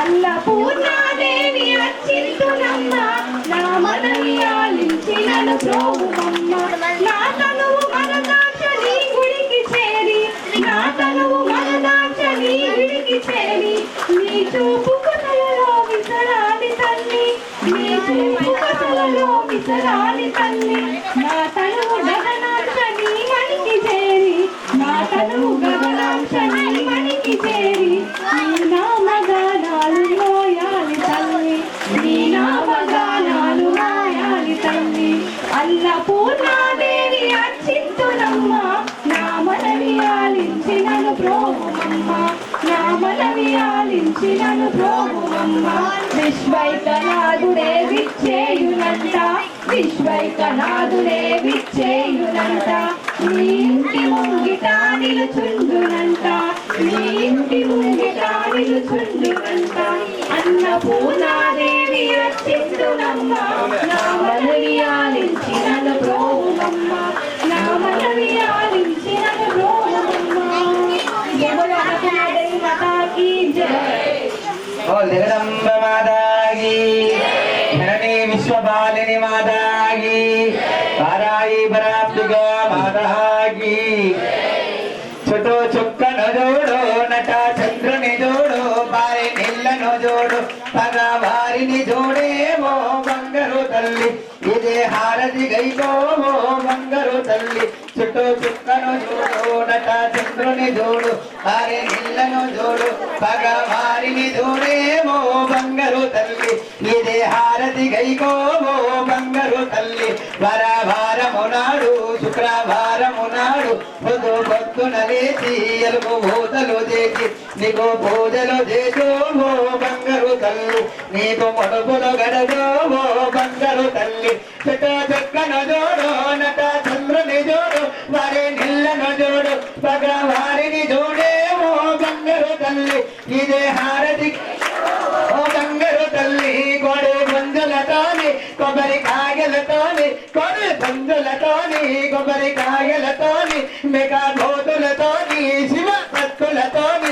అన్నపూర్ణాదేవి అర్చింతునమ్మ నా మనవి ఆలించి నన్ను బ్రోవుమమ్మ నా తనువు మనదాక్ష నీ గుడికి చేరి నా తనువు మనదాక్ష నీ గుడికి చేరి నీ చూపు కొసలలో విసరాలి తల్లి నీ చూపు కొసలలో విసరాలి తల్లి నా తనువు గగనాంశ నీ మణికి చేరి నా తనువు గగనాంశ నీ మణికి చేరి నీ నామగానాలు మోయాలి తల్లి నీ నామగానాలు మోయాలి తల్లి అన్నపూర్ణాదేవి అర్చింతునమ్మ నా మనవి ఆలించి నన్ను బ్రోవుమమ్మ నా మనవి ఆలించి నన్ను బ్రోవుమమ్మ విశ్వైకనాథుడే విచ్చేయునంట విశ్వైకనాథుడే విచ్చేయునంట నీ ఇంటి ముంగిట నిలుచుండునంట నీ ఇంటి ముంగిట నిలుచుండునంట అన్నపూర్ణాదేవి అర్చింతునమ్మ నా మనవి ఆలించి నన్ను బ్రోవుమమ్మ నా మనవి ఆలించి నన్ను బ్రోవుమమ్మ జయ మాతాకి జయ बोल जगदम्ब माता की धरणी विश्वपालिनी माता की पाराई पराब्दिका माता की చుట్టూ చుక్కను జోడు నట చంద్రుని జోడు పారి నీళ్ళను జోడు పగవారిని జోడేమో బంగారు తల్లి ఇదే హారతి గైకోమో బంగారు తల్లి చుట్టూ చుక్కను జోడు నట చంద్రుని జోడు పారి నీళ్ళను జోడు పగవారిని జోడేమో బంగారు తల్లి ఇదే హారతి గైకోమో బంగారు తల్లి వారము నాడు శుక్రవారము నాడు పొద్దు పొద్దున లేచి ఎలుగు పూజలు చేసి నీకు పూజలు చేసోమో బంగారు తల్లి నీకు మడుపులు గడదోమో బంగారు తల్లి చెట్ట చెక్కను జోడు నట చంద్రుని జోడు వారి నిల్లను జోడు పగవారిని జోడేమో బంగారు తల్లి ఇదే హారతి ఓ బంగారు తల్లి గోడే గుంజలతోని కొబ్బరి కాయలతోని కొడు గుంజలతోని కొబ్బరి కాయలతోని మెగా భూతులతోని శివ భక్తులతోని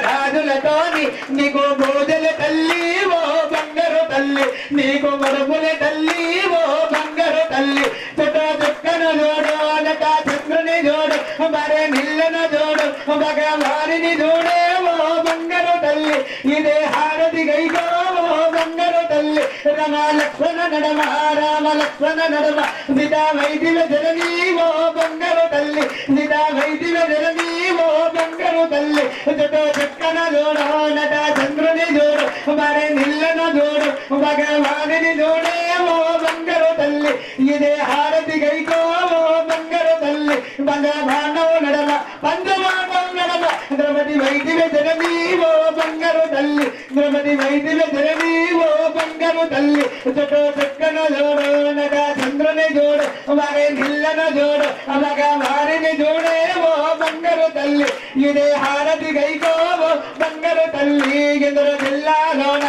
పదరాజులతోని నీకు పూజల తల్లి ఓ బంగారు తల్లి నీకు మరుపుల తల్లి ఓ బంగారు తల్లి చుట్ట చుక్కను జోడు నట చంద్రుని జోడు మరే నిల్లను జోడు భగవారిని జోడే ఓ బంగారు తల్లి ఇదే హారతి గైకోమో బంగారు తల్లి రమ లక్ష్మణ నడమ రామ లక్ష్మణ నడమ సీతా వైదిల జననీవో బంగారు తల్లి సీతా వైదిల జననీవో బంగారు తల్లి చుట్టూ చక్కన జోడు నట చంద్రుని జోడు మరే నిల్లను జోడు భగవానిని జోడేమో బంగారు తల్లి ఇదే హారతి గైకోమో బంగారు తల్లి భగవానవు నడమ పంచమాటం నడమ ద్రౌపది వైదిల జననీవో బంగారు తల్లి ద్రౌపది వైదిల జననీవో బంగారు తల్లి చుట్టూ చక్కన జోడు నట చంద్రుని జోడు మరే నిల్లను జోడు భగవానిని జోడేమో బంగారు తల్లి ఇదే హారతి గైకోమో బంగారు తల్లి ఎదురు జిల్లాలోన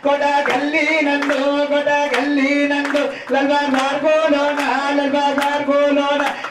కొడ గల్లీ నందు లల్బార్ మార్గోలోన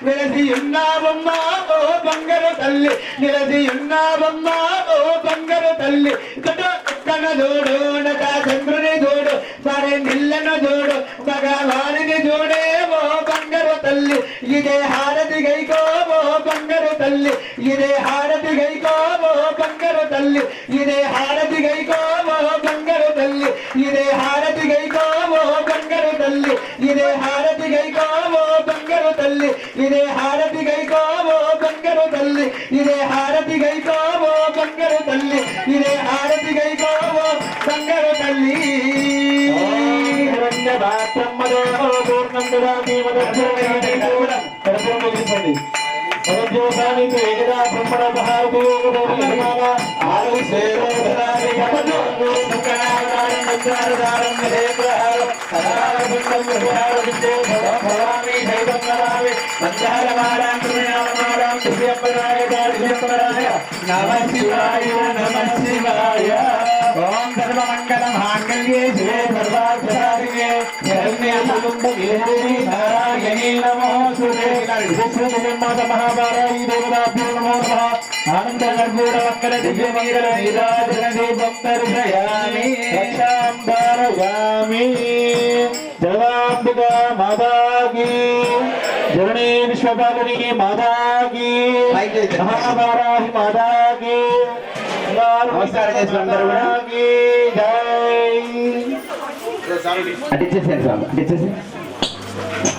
నిలసి ఉన్నావమ్మా ఓ బంగారు తల్లి నిలసి ఉన్నావమ్మా ఓ బంగారు తల్లి చుట్టన జోడు నట చంద్రుని జోడు సరే నిల్లను జోడు భగవానిని జోడేమో బంగారు తల్లి ఇదే హారతి గైకోమో బంగారు తల్లి ఇదే హారతి గైకోమో బంగారు తల్లి ఇదే హారతి గైకోమో బంగారు తల్లి ఇదే హారతి గైకోమో బంగారు తల్లి ఇదే హారతి గైకోమో బంగారు తల్లి ఇదే హారతి గైకోమో బంగారు తల్లి ఇదే హారతి గైకోవో బంగారు తల్లి ఇదే హారతి గైకోవో బంగారు తల్లి నమ శివాయ నమ శివాయ ఓం సర్వమంగళ మాంగళ్యే శివే సర్వార్థసాధికే శరణ్యే త్ర్యంబకే నారాయణీ నమోస్తుతే విశ్వజగన్మాత మహాభారాయి దేవతాభ్యో నమో నమః ఆనంద కర్పూర వక్కల దివ్య నీర నీరాజన దీపం దర్శయామి రక్షాం ధారయామి జగదాంబికా మాతాకి జననీ విశ్వపాలిని మాతాకి మహాభారాహి మాతాకి నమస్కారం చేసిన అందరూ కూడా అడిచేసారు స్వామి అడిచేసి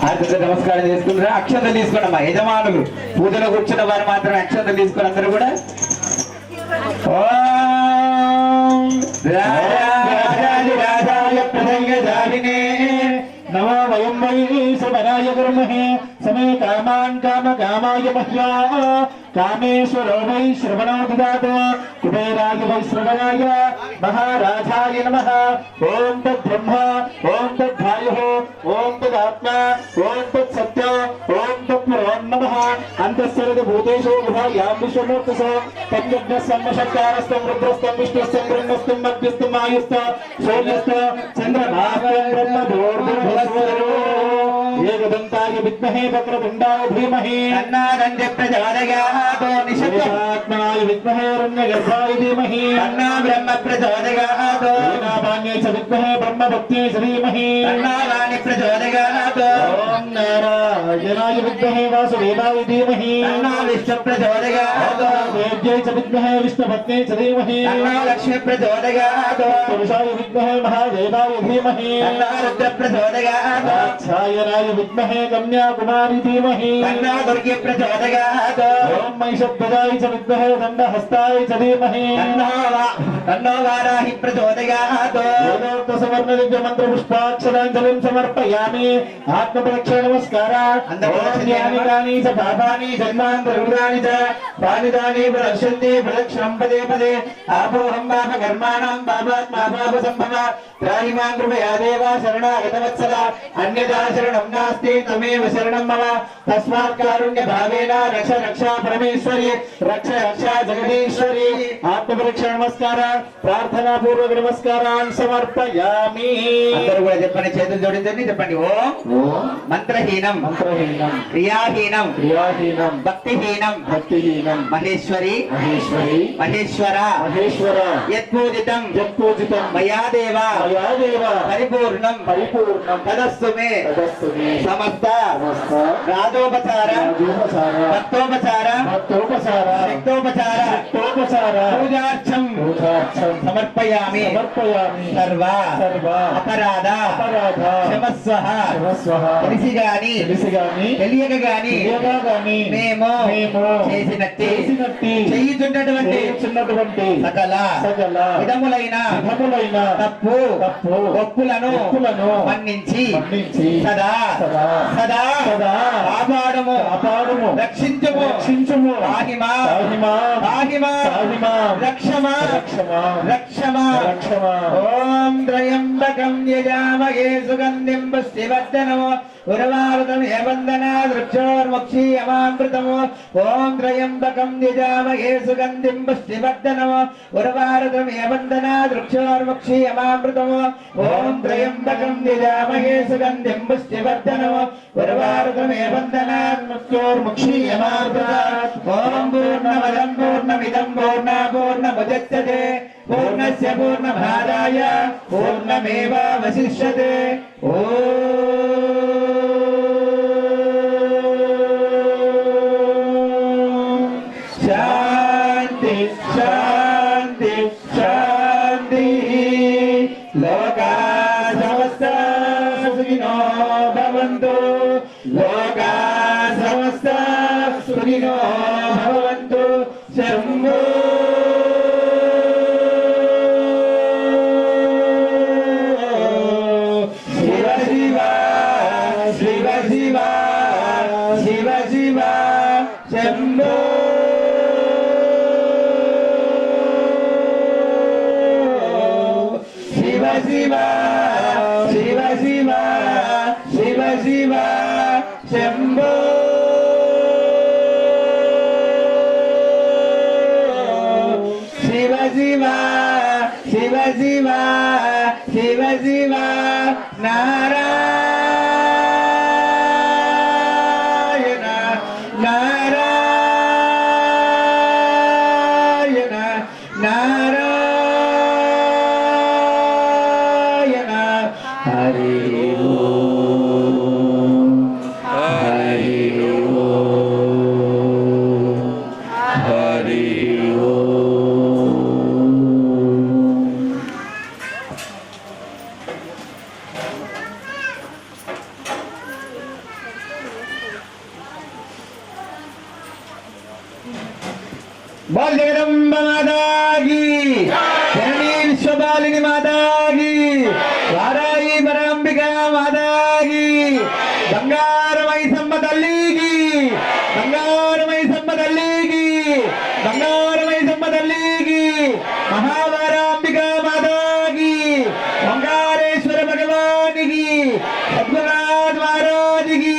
ఆర్థిక నమస్కారం చేసుకుంటారా అక్షంతలు తీసుకోండి అమ్మా యజమానులు పూజలో కూర్చున్న వారు మాత్రమే అక్షంతలు తీసుకుని అందరూ కూడా రాజాయ ప్రసంగజాలినే నమో వయం వై సమరాయ గురుమహే సమే కామాన్ కామ కామాయ మహ్యా కామేశ్వరో వై శ్రవణో దదాతు కుబేరాయ వై శ్రవణాయ మహారాజాయ నమః ఓం తద్బ్రహ్మ ఓం తద్వాయుః ఓం తదాత్మ ఓం తత్సత్య ఓం తత్పురోం నమః అంతఃసర్వ భూతేషు గుహాయాం విశ్వమూర్తసో తద్యజ్ఞ సమ్మశక్తారస్తం రుద్రస్తం విష్ణుస్తం బ్రహ్మస్తం మధ్యస్థం ఆయుస్త సూర్యస్త చంద్రమాస్తం బ్రహ్మదోర్భువస్వరో ఏకదంతాయ విద్మహే వక్రతుండాయ ధీమహి తన్నాదంజ ప్రచోదయాత్ నిశబ్దాత్మాయ విద్మహే హిరణ్యగర్భాయ ధీమహి తన్నా బ్రహ్మ ప్రచోదయాత్ నామాన్యై చ విద్మహే బ్రహ్మభక్త్యై చ ధీమహి తన్నావాణి ప్రచోదయాత్ ఓం నారాయణాయ విద్మహే వాసుదేవాయ ధీమహి తన్నా విష్ణు ప్రచోదయాత్ వేద్యై చ విద్మహే విష్ణుభక్త్యై చ ధీమహి తన్నా లక్ష్మీ ప్రచోదయాత్ పురుషాయ విద్మహే మహాదేవాయ ధీమహి తన్నా రుద్ర ప్రచోదయాత్ ఛాయనాయ విద్మహే కన్యాకుమారి ధీమహి తన్నా దుర్గే ప్రచోదయాత్ ఓం మహిషధ్వజాయ చ విద్మహే దండహస్తాయ చ ధీమహి తన్నో వారాహి ప్రచోదయాత్ వేదోక్త సువర్ణ దివ్య మంత్ర పుష్పాక్షరాంజలిం సమర్పయామి ఆత్మప్రదక్షిణ నమస్కార అందరూ చ పాపాని జన్మాంతరుడాని చ పానిదాని ప్రదక్షంతి ప్రదక్షిణం పదే పదే ఆపోహం పాప కర్మాణం పాపాత్మా పాప సంభవ త్రాహిమాం కృపయా దేవ శరణాగతవత్సల అన్యదా శరణం నాస్తి తమేవ శరణం మమ తస్మాత్ కారుణ్య భావేన రక్ష రక్ష పరమేశ్వరి రక్ష రక్ష జగదీశ్వరి ఆత్మపరీక్ష నమస్కార ప్రార్థనా పూర్వక నమస్కారాన్ని సమర్పయామి అందరూ కూడా చెప్పండి చేతులు జోడించండి చెప్పండి ఓం మంత్రహీనం మంత్రహీనం క్రియాహీనం క్రియాహీనం భక్తిహీనం భక్తిహీనం మహేశ్వరి మహేశ్వరి మహేశ్వర మహేశ్వర యత్పూజితం యత్పూజితం మయా దేవ మయా దేవ పరిపూర్ణం పరిపూర్ణం తదస్తు మే సమస్త రాజోపచార భక్తోపచార శక్తోపచార పూజార్థం సమర్పయామి సర్వ అపరాధ క్షమస్వః తెలిసి గాని తెలియక గాని మేము చేసినట్టి చేయుచున్నటువంటి సకల విధములైన తప్పు ఒప్పులను మన్నించి సదా కాపాడుము రక్షించుము రక్షమా ఓం త్రయంబకం యజామహే సుగంధిం పుష్టివర్ధనమో ఉర్వారుకం హేమందనా వృక్షోర్ముక్షీయమామృతమో ఓం త్రయంబకం యజామహే సుగంధిం పుష్టివర్ధనమో ఉర్వారుకం హేమందనా వృక్షోర్ముక్షీయమామృతమో ఓం త్రయంబకం యజామహే సుగంధిం పుష్టివర్ధనమో ఉర్వారుకం హేమందనా వృక్షోర్ముక్షీయమామృతమో ఓం పూర్ణమదం పూర్ణమిదం పూర్ణముదచ్యతే పూర్ణస్య పూర్ణమాదాయ పూర్ణమేవావశిష్యతే శాంతి శాంతి శాంతి లోకా సమస్త సుఖినో భవంతు లోకా సమస్త సుఖినో భవంతు శంభో శివ శివ శివ శివ శివ శివ శంభో శివ శివ శివ శివ శివ శివ శంభో శివ శివ శివ శివ శివ శివ నారాయణ నారాయణ నారాయణ హరి ఓం హరి ఓం హరి ఓం. बोल जगदम्बा माता की जननी विश्वपालिनी माता की वाराही परांबिका माता की बंगारमई सम्म तल्ली की बंगारमई सम्म तल्ली की बंगारमई सम्म तल्ली की महावारांबिका माता की ओंकारेश्वर भगवान की सद्गुरुनाथ महाराज की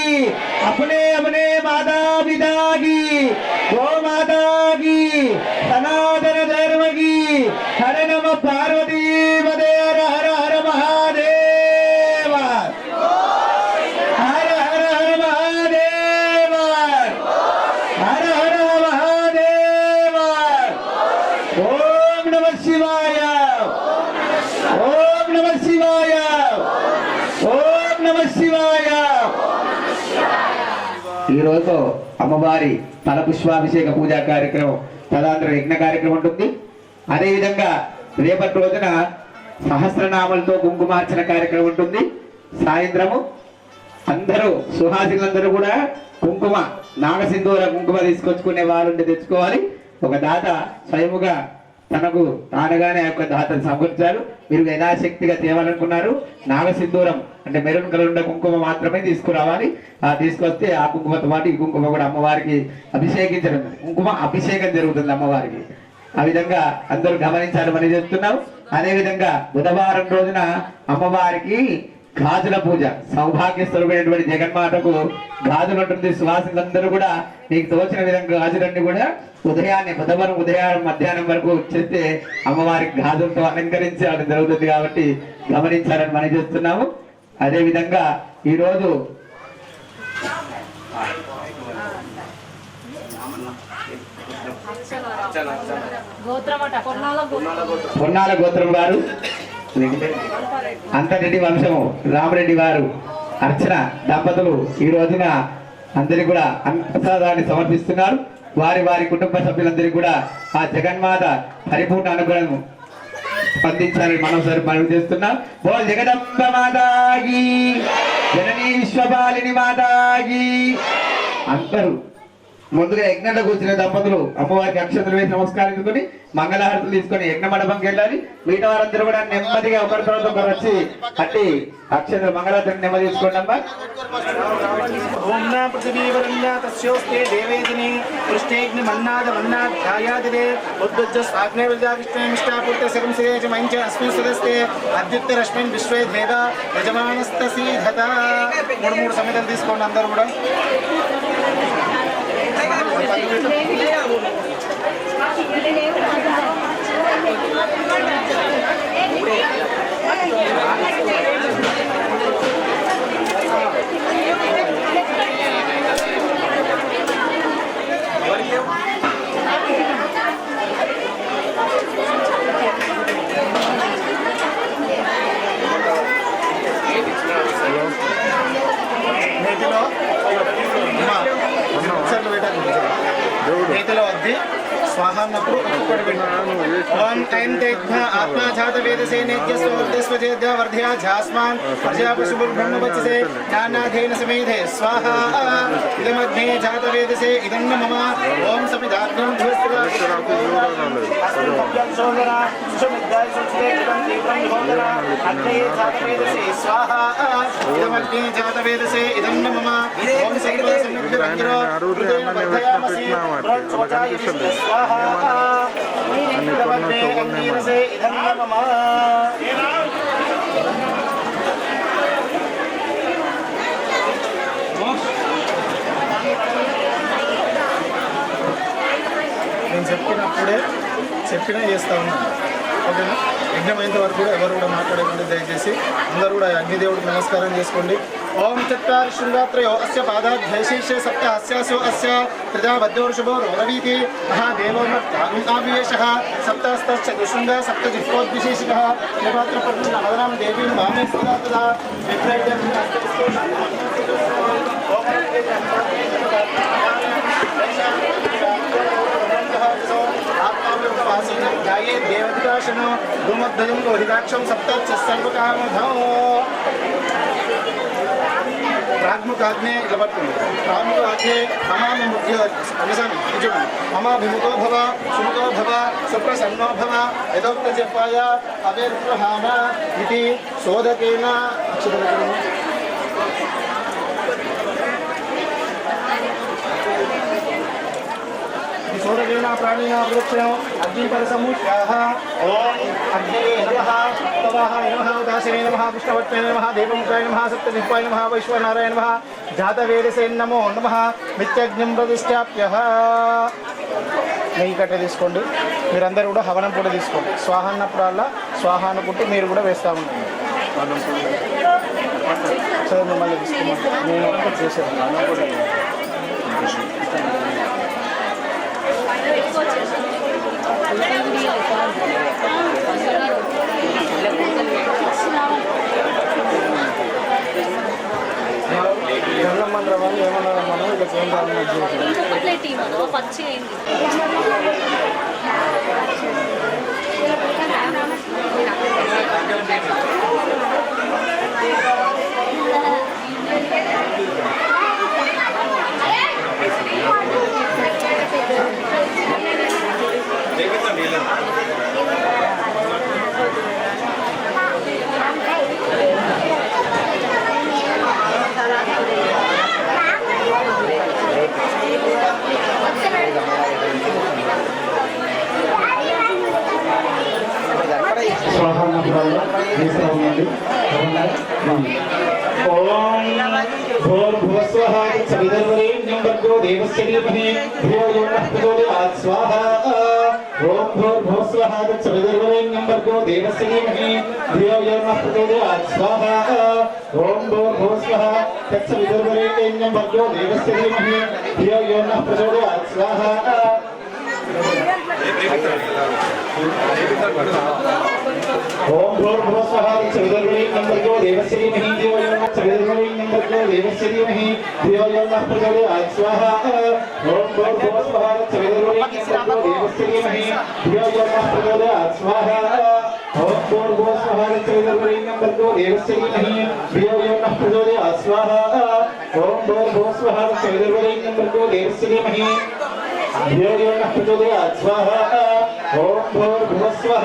अपने अपने माता पिता की गो माता की सनातन धर्म की हर नम पार्वती पदे हर हर हर महादेव हर हर हर महादेव हर हर महादेव ओम नमः शिवाय ओम नमः शिवाय ओम नमः शिवाय ఈ రోజు అమ్మవారి తల పుష్పాభిషేక పూజా కార్యక్రమం తదాంతర యజ్ఞ కార్యక్రమం ఉంటుంది. అదేవిధంగా రేపటి రోజున సహస్రనామాలతో కుంకుమార్చన కార్యక్రమం ఉంటుంది. సాయంత్రము అందరూ సుహాసినులందరూ కూడా కుంకుమ నాగసింధూర కుంకుమ తీసుకొచ్చుకునే వాళ్ళుండి తెచ్చుకోవాలి. ఒక దాత స్వయముగా తనకు తానుగానే ఆ యొక్క దాతను సమకూర్చారు. మీరు యథాశక్తిగా తేవాలనుకున్నారు నాగసింధూరం అంటే మెరూన్ కలర్ ఉండే కుంకుమ మాత్రమే తీసుకురావాలి. తీసుకొస్తే ఆ కుంకుమతో పాటు ఈ కుంకుమ కూడా అమ్మవారికి అభిషేకించడం కుంకుమ అభిషేకం జరుగుతుంది అమ్మవారికి. ఆ విధంగా అందరూ గమనించాలని చెప్తున్నాం. అదేవిధంగా బుధవారం రోజున అమ్మవారికి గాజుల పూజ సౌభాగ్య స్వరూపమైనటువంటి జగన్మాతకు గాజులు ఉంటుంది. సువాసులందరూ కూడా మీకు తోచిన విధంగా గాజులన్నీ కూడా ఉదయాన్నే బుధవారం ఉదయం మధ్యాహ్నం వరకు చేస్తే అమ్మవారికి గాజులతో అలంకరించడం జరుగుతుంది కాబట్టి గమనించాలని మనం చేస్తున్నాము. అదేవిధంగా ఈరోజు పొన్నాల గోత్రం వారు అంతరెడ్డి వంశము రామరెడ్డి వారు అర్చన దంపతులు ఈ రోజున అందరికి కూడా ప్రసాదాన్ని సమర్పిస్తున్నారు. వారి వారి కుటుంబ సభ్యులందరికీ కూడా ఆ జగన్మాత పరిపూర్ణ అనుగ్రహం స్పందించాలని మనోసారి మనం చేస్తున్నాం. బోల్ జగదంబ మాతాకి జననీ విశ్వపాలిని మాతాకి. అందరూ ముందుగా యజ్ఞంలో కూర్చున్న దంపతులు అమ్మవారికి అక్షతలు వేసి నమస్కరించుకొని మంగళహారతులు తీసుకొని యజ్ఞ మండపంకి వెళ్ళాలి. మిగతా వారందరూ కూడా నెమ్మదిగా ఒకరి తర్వాత ఒకరు వచ్చి అట్టి అక్షతలు మంగళహారతులు నెమ్మది తీసుకోండి అమ్మా. మూడు సమితలు తీసుకోండి అందరూ కూడా. నేతిలో వద్ది స్వాహ అన్నప్పుడు ఒక్కొక్కటి పెట్టాను. ఓం ఐం తేజ్ఞ ఆత్మా జాత వేదసే నేత్యస్వచేద్య వర్ధయా ఝాస్మాన్ ప్రజా పశుభుర్ బ్రహ్మవచ్చసే జ్ఞానాధేన సమేధే స్వాహ ఇదమగ్నే జాత వేదసే ఇదం మమ ఓం సమిదాగ్నం ధ్వస్త్రా సోదరా సుమిద్దాయ సుచితే ఇదం తీవ్రం హోదరా అగ్నే జాత వేదసే స్వాహ ఇదమగ్నే జాత వేదసే ఇదం మమ ఓం సమిదా సమిద్య రంగిరో హృదయేన వర్ధయామసి బ్రహ్మచోచాయ స్వాహ ఇదమగ్నే అంగీరసే ఇదం మమ. నేను చెప్పినా చేస్తా ఉన్నాను. ఓకేనా? యజ్ఞం అయినంత వరకు కూడా ఎవరు కూడా మాట్లాడకండి దయచేసి. అందరూ కూడా అగ్నిదేవుడికి నమస్కారం చేసుకోండి. ఓం చత్వారి శృంగాత్రయో అస్య పాదాధ్యైశీర్షే సప్త అస్యాసో అస్య త్రిజాబద్ధోర్షభో రోరవీతి మహాదేవోర్మేషః సప్తస్తశ్చతుశృంగ సప్తజిహ్వోద్విశేషికः త్రిపాత్రపద్మ మదనాం దేవీం మామే సదా తదా ధ్యాయే దేవతాశనో ధూమధ్వజం లోహితాక్షం సప్తర్వకామధో ప్రాగ్ముఖాగ్నే ఇలా పట్టుకుంది. ప్రాగ్ముఖాగ్నే మమాభిముఖో భవ సుముఖో భవ సుప్రసన్నో భవ యథోక్త చెప్పాయ అవేర్ప్రహామ ఇది శోధకేన శోధకేన ప్రాణినా వృక్షం అగ్నిపరసముఖ్యాః ఓం అగ్నయే నమః తవాహాయ నమః ఉదాసినే నమః విష్ణవత్వే నమః దేవముఖాయ నమః సప్తజిహ్వాయ నమః వైశ్వనారాయ నమః జాతవేదసే నమో నమః నిత్యజ్ఞం ప్రతిష్టాప్యః. నెయ్యి కట్ట తీసుకోండి. మీరందరూ కూడా హవనం కూడా తీసుకోండి. స్వాహ అన్నప్పుడల్లా స్వాహ అనుకుంటూ మీరు కూడా వేస్తూ ఉంటారు. సరే మిమ్మల్ని తీసుకోమంటే నేను ఒకటి చేశాను. ఎవరమ్మన్నారు వాళ్ళు ఏమన్నారు మనం ఇక పచ్చి అయింది. ఓం భూర్భువస్వః సవితుర్వరేణ్యం భర్గో దేవస్య ధీమహి ధియో యో నః ప్రచోదయాత్ స్వాహా. ఓం భూర్భువస్వః సవితుర్వరేణ్యం భర్గో దేవస్య ధీమహి ధియో యో నః ప్రచోదయాత్ స్వాహా. ఓం భూర్భువస్వః సవితుర్వరేణ్యం భర్గో దేవస్య ధీమహి ధియో యో నః ప్రచోదయాత్ స్వాహా. ఓం భూర్భువస్వః సవితుర్వరేణ్యం భర్గో దేవస్య ధీమహి ధియో యో నః సవితుర్వరేణ్యం భర్గో దేవస్య ధీమహి ధియో యో నః ప్రచోదయాత్ స్వాహా. ఓం భూర్భువస్వః సవితుర్వరేణ్యం భర్గో దేవస్య ధీమహి ధియో యో నః ప్రచోదయాత్ స్వాహా. ఓం భూర్భువస్వః సవితుర్వరేణ్యం భర్గో దేవస్య ధీమహి ధియో యో నః ప్రచోదయాత్ స్వాహా. ఓం భూర్భువస్వః సవితుర్వరేణ్యం భర్గో దేవస్య ధీమహి ధియో యో నః ప్రచోదయాత్ స్వాహా. ఓం భూర్భువస్వః